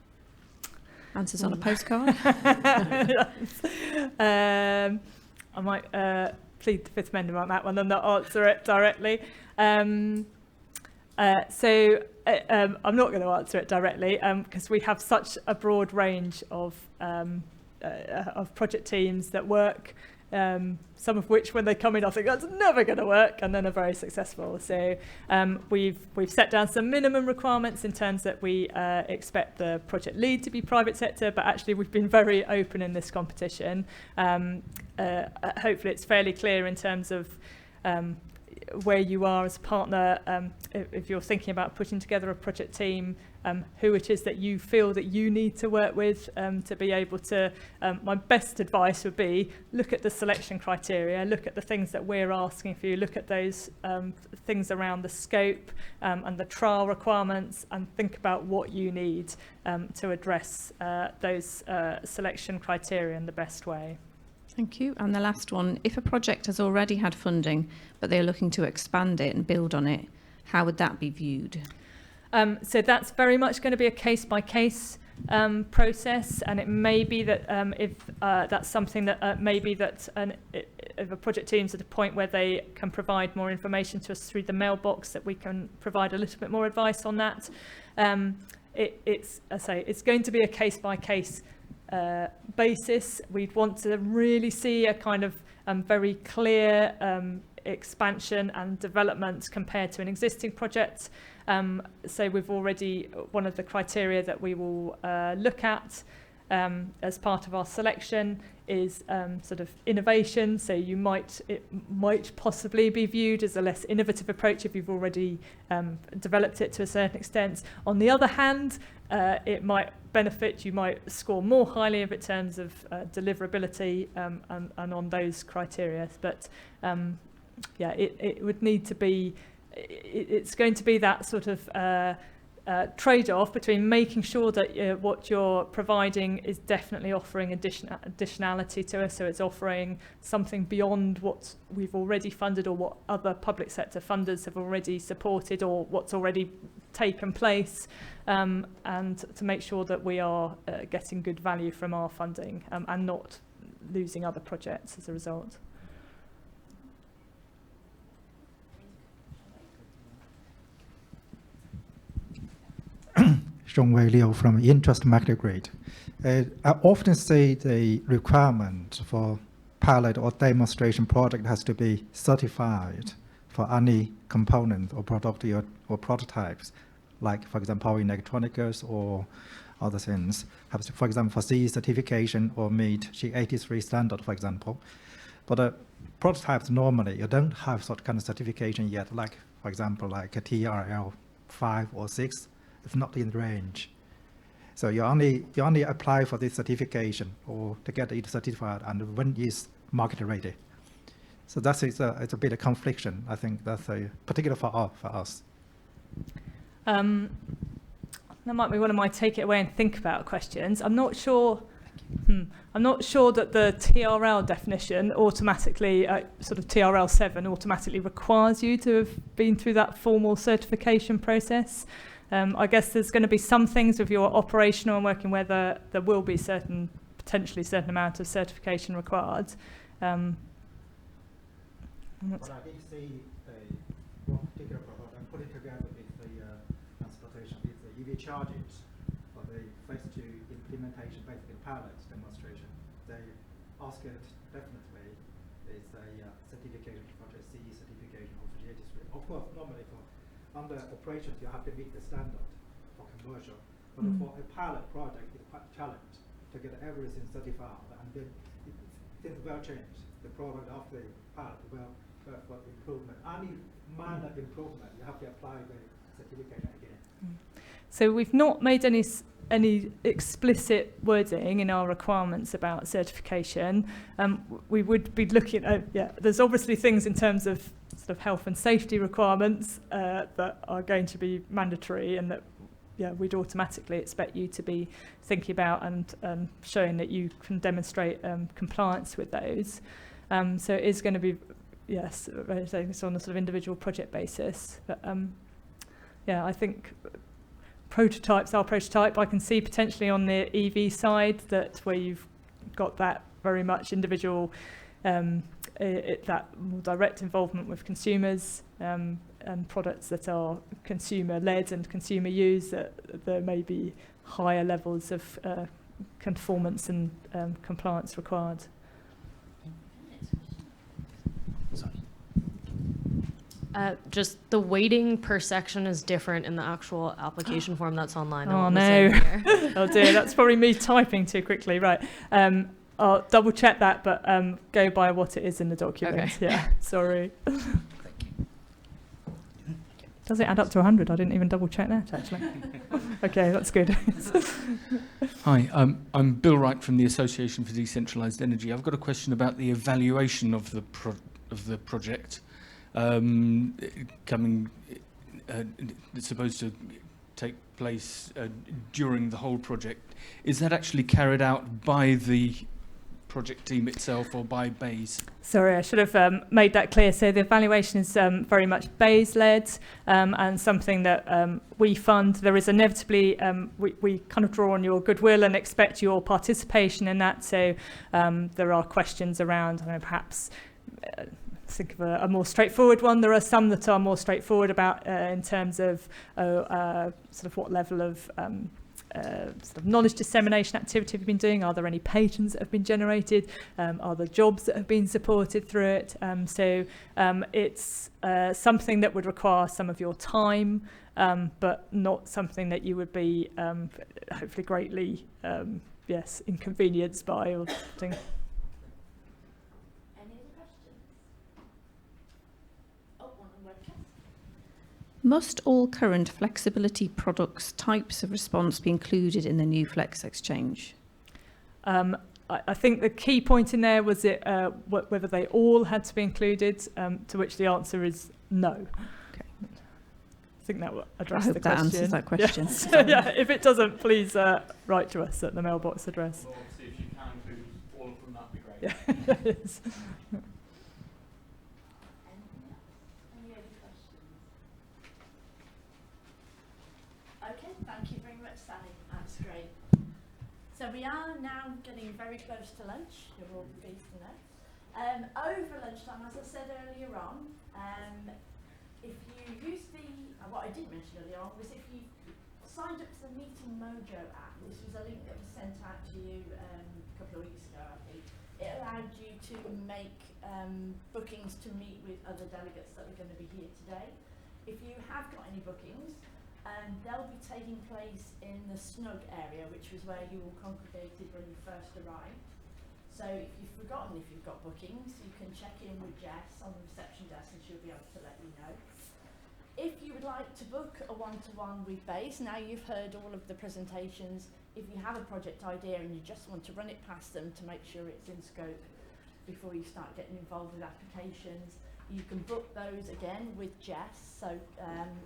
[SPEAKER 7] Answers on a postcard.
[SPEAKER 3] I might plead the Fifth Amendment on that one and not answer it directly. I'm not going to answer it directly because we have such a broad range of project teams that work. Some of which, when they come in, I think that's never going to work, and then are very successful. So we've set down some minimum requirements in terms that we expect the project lead to be private sector, but actually we've been very open in this competition. Hopefully it's fairly clear in terms of where you are as a partner, if you're thinking about putting together a project team, who it is that you feel that you need to work with to be able to, my best advice would be look at the selection criteria, look at the things that we're asking for you, look at those things around the scope and the trial requirements, and think about what you need to address those selection criteria in the best way.
[SPEAKER 7] Thank you. And the last one, if a project has already had funding, but they're looking to expand it and build on it, how would that be viewed?
[SPEAKER 3] So that's very much going to be a case-by-case process, and it may be that if that's something that maybe that if a project team's at a point where they can provide more information to us through the mailbox, that we can provide a little bit more advice on that. It's going to be a case-by-case basis. We'd want to really see a kind of very clear expansion and development compared to an existing project. So we've already, one of the criteria that we will look at as part of our selection is sort of innovation. So it might possibly be viewed as a less innovative approach if you've already developed it to a certain extent. On the other hand, it might benefit, you might score more highly in terms of deliverability and on those criteria. But it would need to be, it's going to be that sort of trade-off between making sure that what you're providing is definitely offering additionality to us, so it's offering something beyond what we've already funded or what other public sector funders have already supported or what's already taken place, and to make sure that we are getting good value from our funding and not losing other projects as a result.
[SPEAKER 9] Zhongwei Liu from Interest Market Grade. I often say the requirement for pilot or demonstration project has to be certified for any component or product or prototypes, like, for example, power electronics or other things. Have to, for example, for CE certification or meet G83 standard, for example. But prototypes normally, you don't have sort of kind of certification yet, like, for example, like a TRL 5 or 6. It's not in range. So you only apply for this certification or to get it certified, and when it's market ready. So that's it's a bit of confliction. I think that's particular for us.
[SPEAKER 3] That might be one of my take it away and think about questions. I'm not sure that the TRL definition automatically, sort of TRL 7 automatically requires you to have been through that formal certification process. I guess there's going to be some things with your operational and working where there will be potentially certain amount of certification required.
[SPEAKER 9] But I did see one particular product and put it together with the transportation, with the EV charges for the phase 2 implementation, basically pilot demonstration. They ask it definitely is a certification for the CE certification of G83. Of course, normally for under operations, you have to meet the standard for commercial. But for a pilot project, it's quite a challenge to get everything certified. And then things will change. The product of the pilot will for improvement. Any minor improvement, you have to apply the certification again.
[SPEAKER 3] So we've not made any explicit wording in our requirements about certification. We would be looking at, there's obviously things in terms of sort of health and safety requirements that are going to be mandatory, and that we'd automatically expect you to be thinking about and showing that you can demonstrate compliance with those. So it is going to be, yes, it's on a sort of individual project basis. But yeah, I think prototypes are prototype. I can see potentially on the EV side that where you've got that very much individual, that more direct involvement with consumers and products that are consumer-led and consumer-used, that there may be higher levels of conformance and compliance required.
[SPEAKER 10] Just the weighting per section is different in the actual application form that's online.
[SPEAKER 3] Oh no! Oh dear, that's probably me typing too quickly. Right, I'll double check that, but go by what it is in the document.
[SPEAKER 10] Okay.
[SPEAKER 3] Yeah, sorry. Does it add up to 100? I didn't even double check that actually. Okay, that's good.
[SPEAKER 4] Hi, I'm Bill Wright from the Association for Decentralised Energy. I've got a question about the evaluation of the project. It's supposed to take place during the whole project. Is that actually carried out by the project team itself or by BEIS?
[SPEAKER 3] Sorry, I should have made that clear. So the evaluation is very much BEIS-led and something that we fund. There is inevitably, we kind of draw on your goodwill and expect your participation in that. So there are questions around, I don't know, perhaps think of a more straightforward one. There are some that are more straightforward about in terms of sort of what level of sort of knowledge dissemination activity have you been doing? Are there any patents that have been generated? Are there jobs that have been supported through it? So it's something that would require some of your time, but not something that you would be hopefully greatly inconvenienced by or something.
[SPEAKER 7] Must all current flexibility products types of response be included in the new Flex exchange?
[SPEAKER 3] I think the key point in there was it whether they all had to be included, to which the answer is no.
[SPEAKER 7] Okay.
[SPEAKER 3] I think that will address
[SPEAKER 7] I hope
[SPEAKER 3] the
[SPEAKER 7] that
[SPEAKER 3] question.
[SPEAKER 7] answers that question.
[SPEAKER 3] Yes. Yeah, if it doesn't, please write to us at the mailbox address.
[SPEAKER 2] Well, obviously, if you can include all of them, that'd be great.
[SPEAKER 3] Yeah. Yes.
[SPEAKER 1] Okay, thank you very much, Sally. That's great. So we are now getting very close to lunch. You're all pleased to know. Over lunchtime, as I said earlier on, if you use what I did mention earlier on was if you signed up to the Meeting Mojo app, this was a link that was sent out to you a couple of weeks ago, I think. It allowed you to make bookings to meet with other delegates that are going to be here today. If you have got any bookings, they'll be taking place in the snug area, which was where you all congregated when you first arrived. So if you've forgotten if you've got bookings, you can check in with Jess on the reception desk and she'll be able to let you know. If you would like to book a one-to-one with BEIS, now you've heard all of the presentations. If you have a project idea and you just want to run it past them to make sure it's in scope before you start getting involved with applications, you can book those again with Jess. So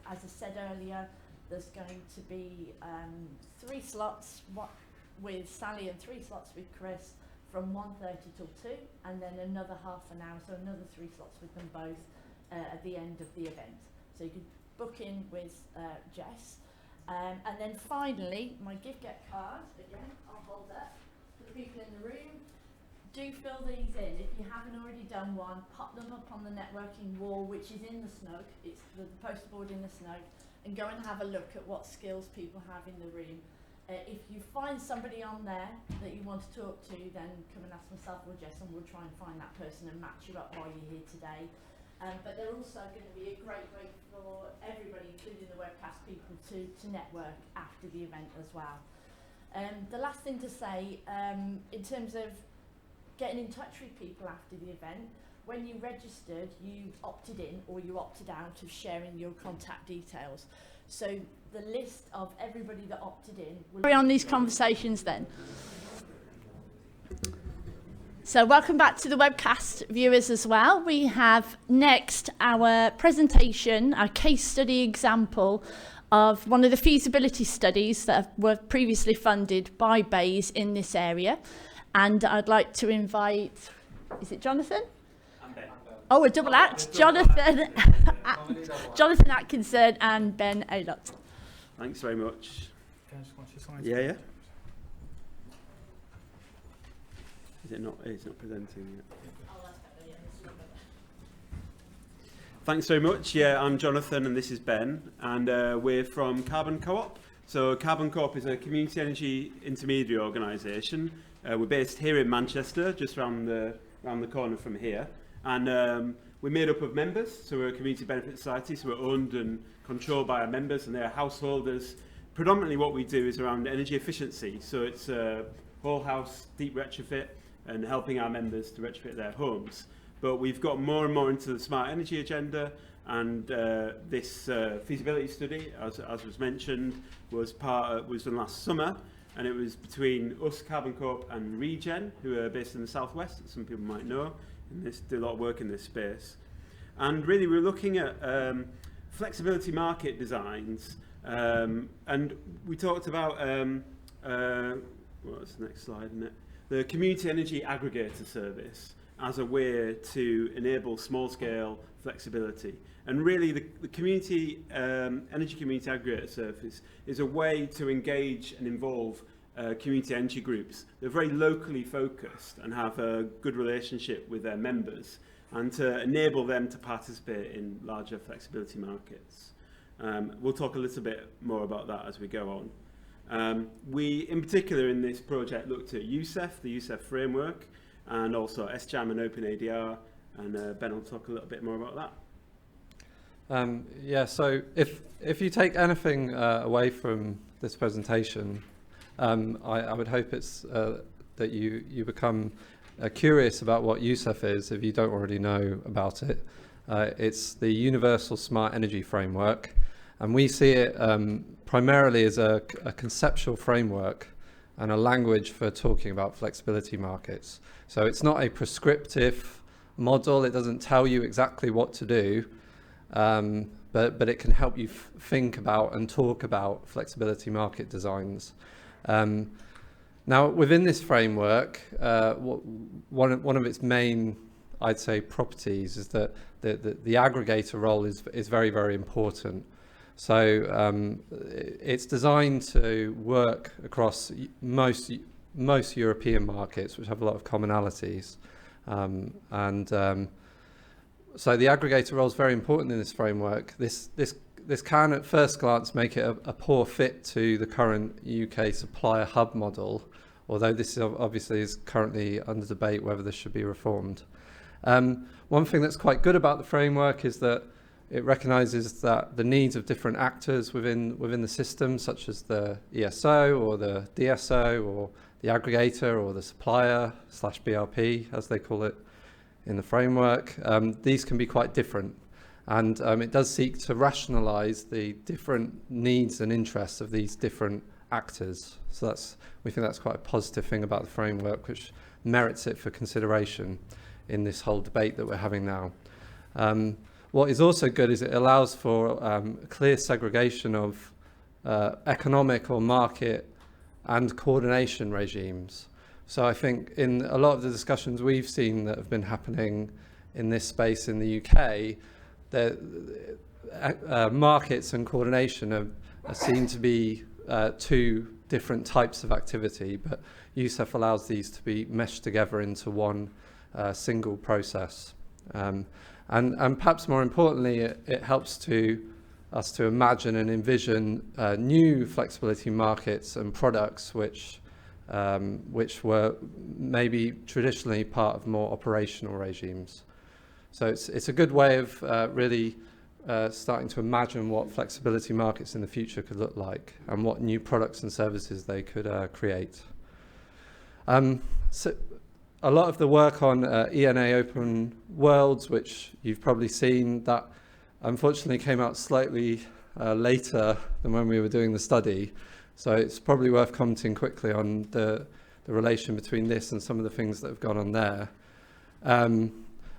[SPEAKER 1] as I said earlier, there's going to be 3 slots with Sally and 3 slots with Chris from 1:30 till 2, and then another half an hour, so another 3 slots with them both at the end of the event. So you can book in with Jess. And then finally, my gift get card, again, I'll hold that for the people in the room. Do fill these in. If you haven't already done one, pop them up on the networking wall, which is in the snug. It's the poster board in the snug. And go and have a look at what skills people have in the room. If you find somebody on there that you want to talk to, then come and ask myself or Jess and we'll try and find that person and match you up while you're here today. But they're also going to be a great way for everybody, including the webcast people, to network after the event as well. The last thing to say, in terms of getting in touch with people after the event, when you registered, you opted in or you opted out of sharing your contact details. So the list of everybody that opted in will carry on these conversations then. So welcome back to the webcast viewers as well. We have next our presentation, our case study example of one of the feasibility studies that were previously funded by BEIS in this area. And I'd like to invite is it Jonathan? And Ben. Oh, a double act. Jonathan, Jonathan Atkinson and Ben Aylott.
[SPEAKER 11] Thanks very much. Yeah. Is it not? It's not presenting yet. Thanks very much. Yeah, I'm Jonathan and this is Ben, and we're from Carbon Co-op. So Carbon Co-op is a community energy intermediary organisation. We're based here in Manchester, just around the corner from here, and we're made up of members. So we're a community benefit society, so we're owned and controlled by our members, and they're householders. Predominantly what we do is around energy efficiency. So it's whole house deep retrofit and helping our members to retrofit their homes. But we've got more and more into the smart energy agenda, and this feasibility study, as was mentioned, was done last summer, and it was between us, Carbon Co-op, and Regen, who are based in the southwest, that some people might know, and do a lot of work in this space. And really, we're looking at flexibility market designs, and we talked about what's the next slide, isn't it? The community energy aggregator service as a way to enable small-scale flexibility. And really, the community energy community aggregator service is a way to engage and involve community energy groups. They're very locally focused and have a good relationship with their members, and to enable them to participate in larger flexibility markets. We'll talk a little bit more about that as we go on. We, in particular, in this project, looked at USEF, the USEF framework, and also SJAM and OpenADR, and Ben will talk a little bit more about that.
[SPEAKER 12] Yeah, so if you take anything away from this presentation, I would hope it's that you become curious about what USEF is if you don't already know about it. It's the Universal Smart Energy Framework, and we see it primarily as a conceptual framework and a language for talking about flexibility markets. So it's not a prescriptive model. It doesn't tell you exactly what to do, but it can help you think about and talk about flexibility market designs. Now, within this framework, one of its main, I'd say, properties is that the aggregator role is very, very important. So it's designed to work across most European markets, which have a lot of commonalities. So the aggregator role is very important in this framework. This can, at first glance, make it a poor fit to the current UK supplier hub model, although this obviously is currently under debate whether this should be reformed. One thing that's quite good about the framework is that it recognises that the needs of different actors within the system, such as the ESO or the DSO or the aggregator or the supplier/BRP, as they call it in the framework, these can be quite different. And it does seek to rationalise the different needs and interests of these different actors. So we think that's quite a positive thing about the framework, which merits it for consideration in this whole debate that we're having now. What is also good is it allows for clear segregation of economic or market and coordination regimes. So I think in a lot of the discussions we've seen that have been happening in this space in the UK, markets and coordination are seen to be two different types of activity, but USEF allows these to be meshed together into one single process. And perhaps more importantly, it helps us to imagine and envision new flexibility markets and products which were maybe traditionally part of more operational regimes. So it's a good way of really starting to imagine what flexibility markets in the future could look like and what new products and services they could create. So a lot of the work on ENA Open Worlds, which you've probably seen, that unfortunately came out slightly later than when we were doing the study. So it's probably worth commenting quickly on the relation between this and some of the things that have gone on there.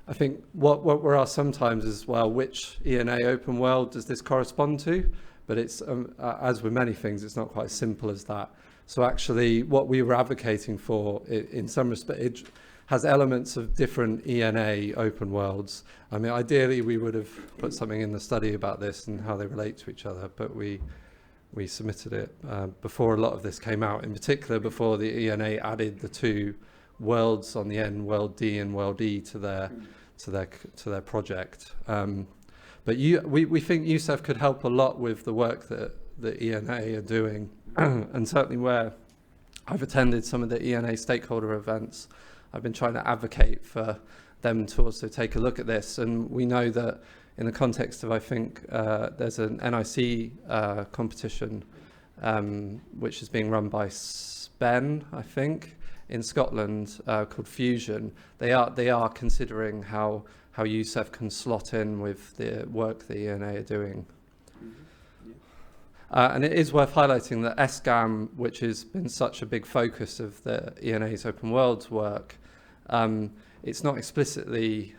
[SPEAKER 12] I think what we're asked sometimes is, well, which ENA Open World does this correspond to? But it's, as with many things, it's not quite as simple as that. So actually, what we were advocating for, in some respect, has elements of different ENA open worlds. I mean, ideally we would have put something in the study about this and how they relate to each other, but we submitted it before a lot of this came out, in particular before the ENA added the 2 worlds on the end, World D and World E, to their project. But we think USEF could help a lot with the work that the ENA are doing, and certainly where I've attended some of the ENA stakeholder events, I've been trying to advocate for them to also take a look at this. And we know that in the context of, I think, there's an NIC competition which is being run by SPEN, I think, in Scotland, called Fusion. They are considering how USEF can slot in with the work the ENA are doing. And it is worth highlighting that SGAM, which has been such a big focus of the ENA's Open Worlds work, it's not explicitly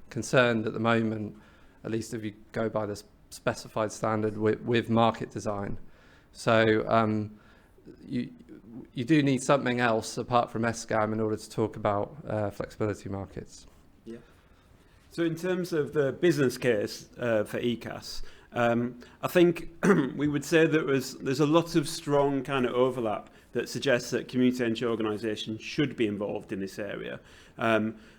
[SPEAKER 12] concerned at the moment, at least if you go by the specified standard, with market design. So you do need something else apart from SGAM in order to talk about flexibility markets.
[SPEAKER 11] Yeah. So in terms of the business case for ECAS, I think we would say that there's a lot of strong kind of overlap that suggests that community energy organisations should be involved in this area.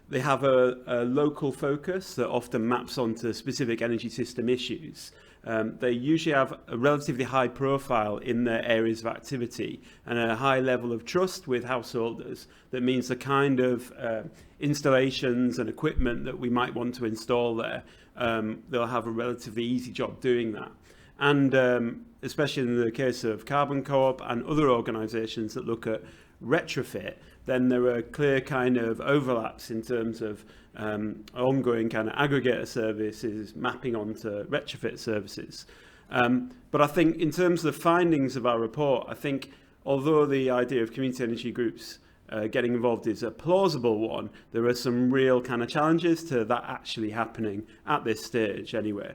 [SPEAKER 11] They have a local focus that often maps onto specific energy system issues. They usually have a relatively high profile in their areas of activity and a high level of trust with householders. That means the kind of installations and equipment that we might want to install there, they'll have a relatively easy job doing that. And especially in the case of Carbon Co-op and other organisations that look at retrofit, then there are clear kind of overlaps in terms of ongoing kind of aggregator services mapping onto retrofit services. But I think in terms of the findings of our report, I think although the idea of community energy groups getting involved is a plausible one, there are some real kind of challenges to that actually happening at this stage anyway.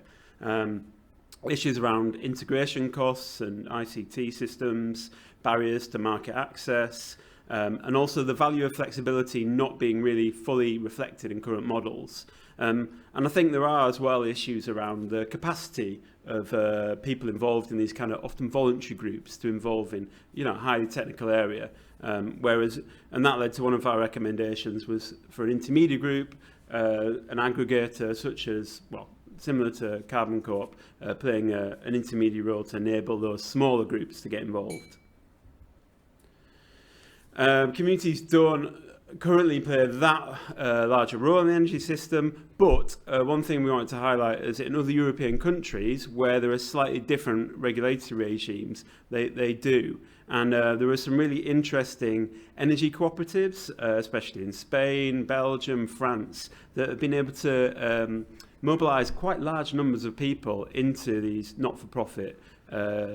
[SPEAKER 11] Issues around integration costs and ICT systems, barriers to market access, and also the value of flexibility not being really fully reflected in current models. And I think there are as well issues around the capacity of people involved in these kind of often voluntary groups to involve in, a highly technical area. And that led to one of our recommendations was for an intermediate group, an aggregator such as, similar to Carbon Co-op, playing an intermediate role to enable those smaller groups to get involved. Communities don't currently play that larger role in the energy system, but one thing we wanted to highlight is in other European countries where there are slightly different regulatory regimes, they do. And there are some really interesting energy cooperatives, especially in Spain, Belgium, France, that have been able to mobilise quite large numbers of people into these not-for-profit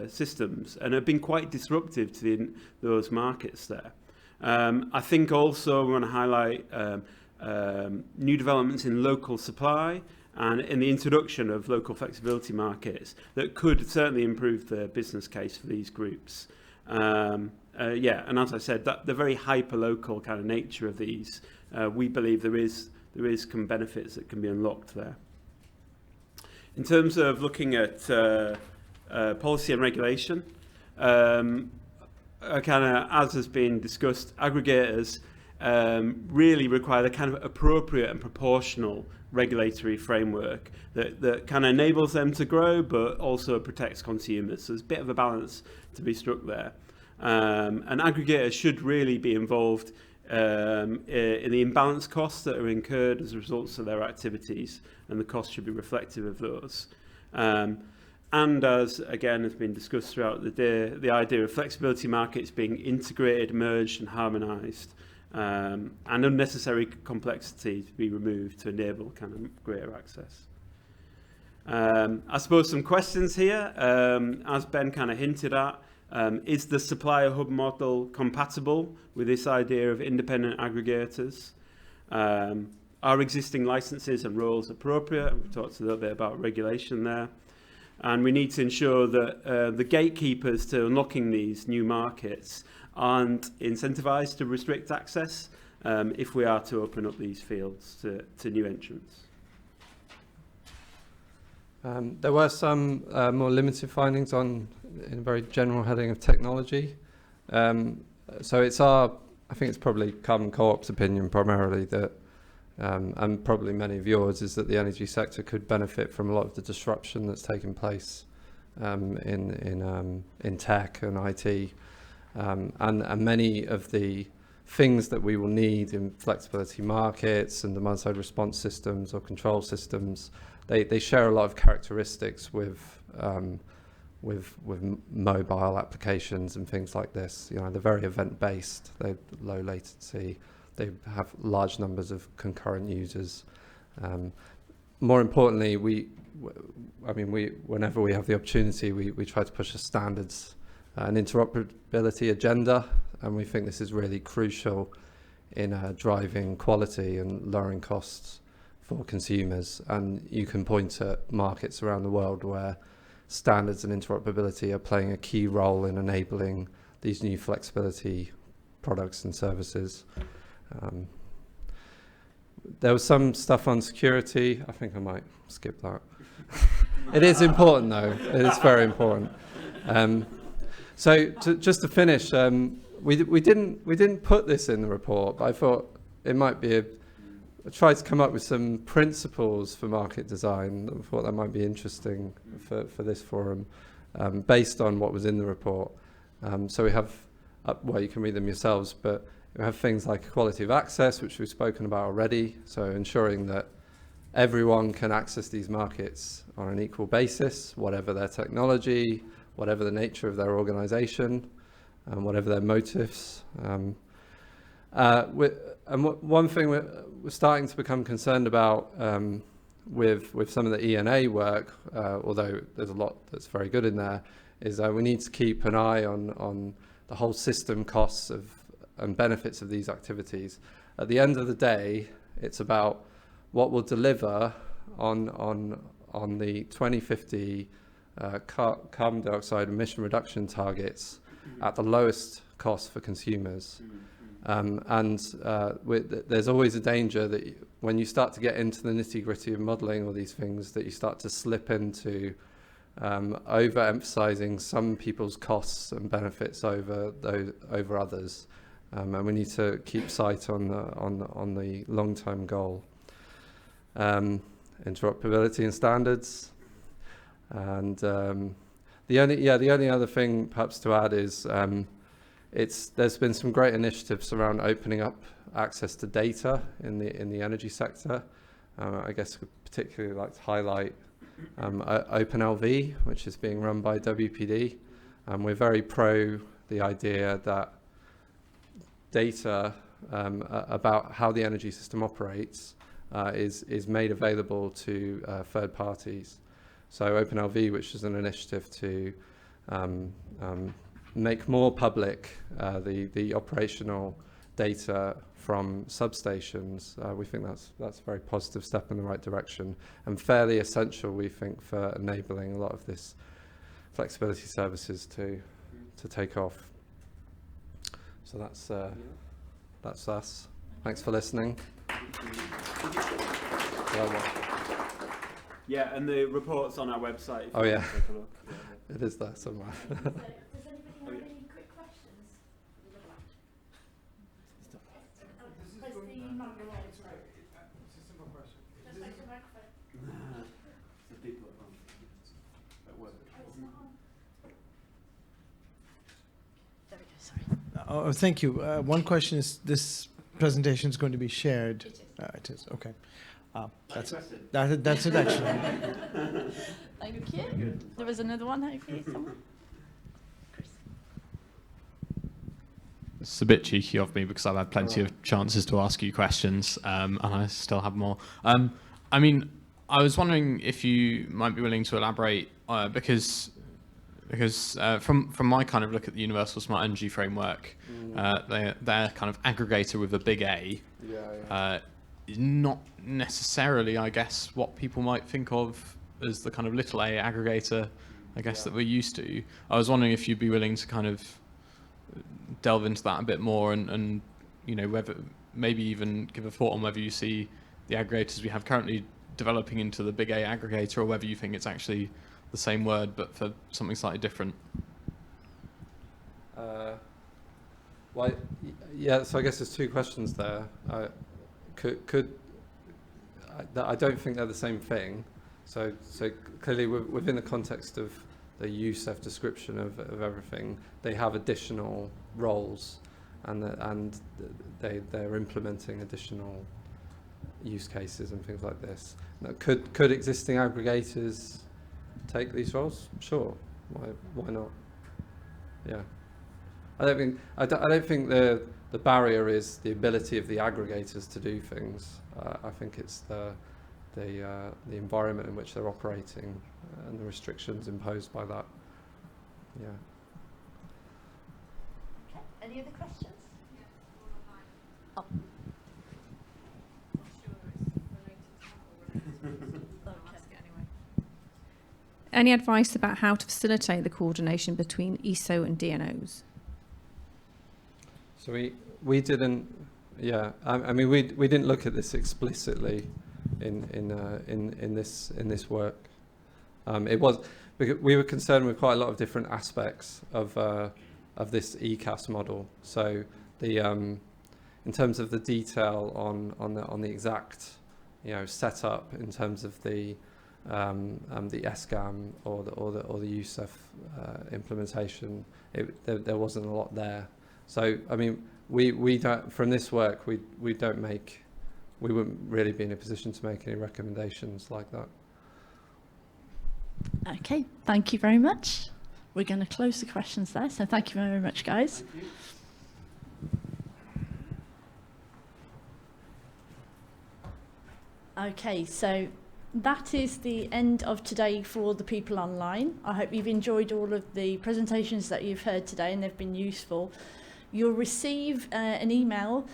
[SPEAKER 11] systems and have been quite disruptive to those markets there. I think also we want to highlight new developments in local supply and in the introduction of local flexibility markets that could certainly improve the business case for these groups. And as I said, the very hyper-local kind of nature of these, we believe there is some benefits that can be unlocked there. In terms of looking at policy and regulation, as has been discussed, aggregators really require the kind of appropriate and proportional regulatory framework that kind of enables them to grow but also protects consumers. So there's a bit of a balance to be struck there. And aggregators should really be involved in the imbalance costs that are incurred as a result of their activities, and the costs should be reflective of those. And as, again, has been discussed throughout the day, the idea of flexibility markets being integrated, merged and harmonised, and unnecessary complexity to be removed to enable kind of greater access. I suppose some questions here, as Ben kind of hinted at, is the supplier hub model compatible with this idea of independent aggregators? Are existing licenses and roles appropriate? We've talked a little bit about regulation there. And we need to ensure that the gatekeepers to unlocking these new markets aren't incentivised to restrict access if we are to open up these fields to new entrants.
[SPEAKER 12] There were some more limited findings in a very general heading of technology. So I think it's probably Carbon Co-op's opinion primarily that, and probably many of yours, is that the energy sector could benefit from a lot of the disruption that's taken place in tech and IT, and many of the things that we will need in flexibility markets and demand-side response systems or control systems. They share a lot of characteristics with mobile applications and things like this. You know, they're very event-based. They're low latency. They have large numbers of concurrent users. More importantly, whenever we have the opportunity, we try to push a standards and interoperability agenda, and we think this is really crucial in driving quality and lowering costs for consumers. And you can point at markets around the world where standards and interoperability are playing a key role in enabling these new flexibility products and services. There was some stuff on security. I think I might skip that. It is important though. It is very important. So just to finish, we didn't put this in the report, but I thought it might be I tried to come up with some principles for market design. I thought that might be interesting for this forum, based on what was in the report. So we have, well, you can read them yourselves, but we have things like equality of access, which we've spoken about already. So ensuring that everyone can access these markets on an equal basis, whatever their technology, whatever the nature of their organization, and whatever their motives. One thing we're starting to become concerned about with some of the ENA work, although there's a lot that's very good in there, is we need to keep an eye on the whole system costs and benefits of these activities. At the end of the day, it's about what will deliver on the 2050 carbon dioxide emission reduction targets at the lowest cost for consumers. There's always a danger that when you start to get into the nitty-gritty of modelling all these things, that you start to slip into overemphasising some people's costs and benefits over others, and we need to keep sight on the long-term goal. Interoperability and standards, and the only other thing perhaps to add is there's been some great initiatives around opening up access to data in the energy sector. I guess we'd particularly like to highlight OpenLV, which is being run by WPD. We're very pro the idea that data about how the energy system operates is made available to third parties. So OpenLV, which is an initiative to make more public the operational data from substations, we think that's a very positive step in the right direction and fairly essential, we think, for enabling a lot of this flexibility services to take off. So that's us. Thanks for listening.
[SPEAKER 11] Yeah, and the report's on our website.
[SPEAKER 12] Oh yeah, take a look. It is there somewhere.
[SPEAKER 1] Does anybody have any quick questions? Where's the microphone?
[SPEAKER 6] It's a simple question.
[SPEAKER 1] Just like the microphone.
[SPEAKER 11] The people at work.
[SPEAKER 1] There we go, sorry.
[SPEAKER 6] Oh, thank you. One question is, this presentation is going to be shared. It is, okay. That's it actually.
[SPEAKER 1] Thank you. There was another one hopefully somewhere.
[SPEAKER 13] It's a bit cheeky of me because I've had plenty of chances to ask you questions, and I still have more. I mean, I was wondering if you might be willing to elaborate, because from my kind of look at the Universal Smart Energy Framework, they're kind of aggregator with a big A. Is not necessarily, I guess, what people might think of as the kind of little a aggregator, I guess, that we're used to. I was wondering if you'd be willing to kind of delve into that a bit more and you know, whether maybe even give a thought on whether you see the aggregators we have currently developing into the big A aggregator, or whether you think it's actually the same word but for something slightly different.
[SPEAKER 12] Well, yeah, so I guess there's two questions there. I don't think they're the same thing. So clearly within the context of the USEF description of everything, they have additional roles, and they're implementing additional use cases and things like this. Now, could existing aggregators take these roles? Sure. Why not? Yeah. I don't think the barrier is the ability of the aggregators to do things. I think it's the environment in which they're operating and the restrictions imposed by that. Yeah.
[SPEAKER 1] Okay. Any other questions? Oh.
[SPEAKER 7] Any advice about how to facilitate the coordination between ESO and DNOs?
[SPEAKER 12] So we didn't, yeah. I mean, we didn't look at this explicitly in this work. It was because we were concerned with quite a lot of different aspects of this ECAS model. So in terms of the detail on the exact, setup in terms of the SGAM or the USEF implementation, there wasn't a lot there. So I mean, we don't, from this work we wouldn't really be in a position to make any recommendations like that.
[SPEAKER 1] Okay, thank you very much. We're going to close the questions there, so thank you very much, guys. Okay, so that is the end of today for the people online. I hope you've enjoyed all of the presentations that you've heard today and they've been useful. You'll receive an email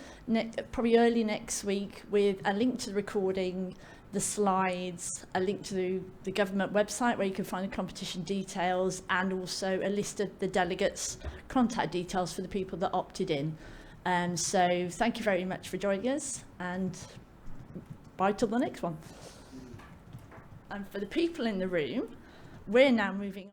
[SPEAKER 1] probably early next week with a link to the recording, the slides, a link to the government website where you can find the competition details, and also a list of the delegates' contact details for the people that opted in. So thank you very much for joining us, and bye till the next one. And for the people in the room, we're now moving on.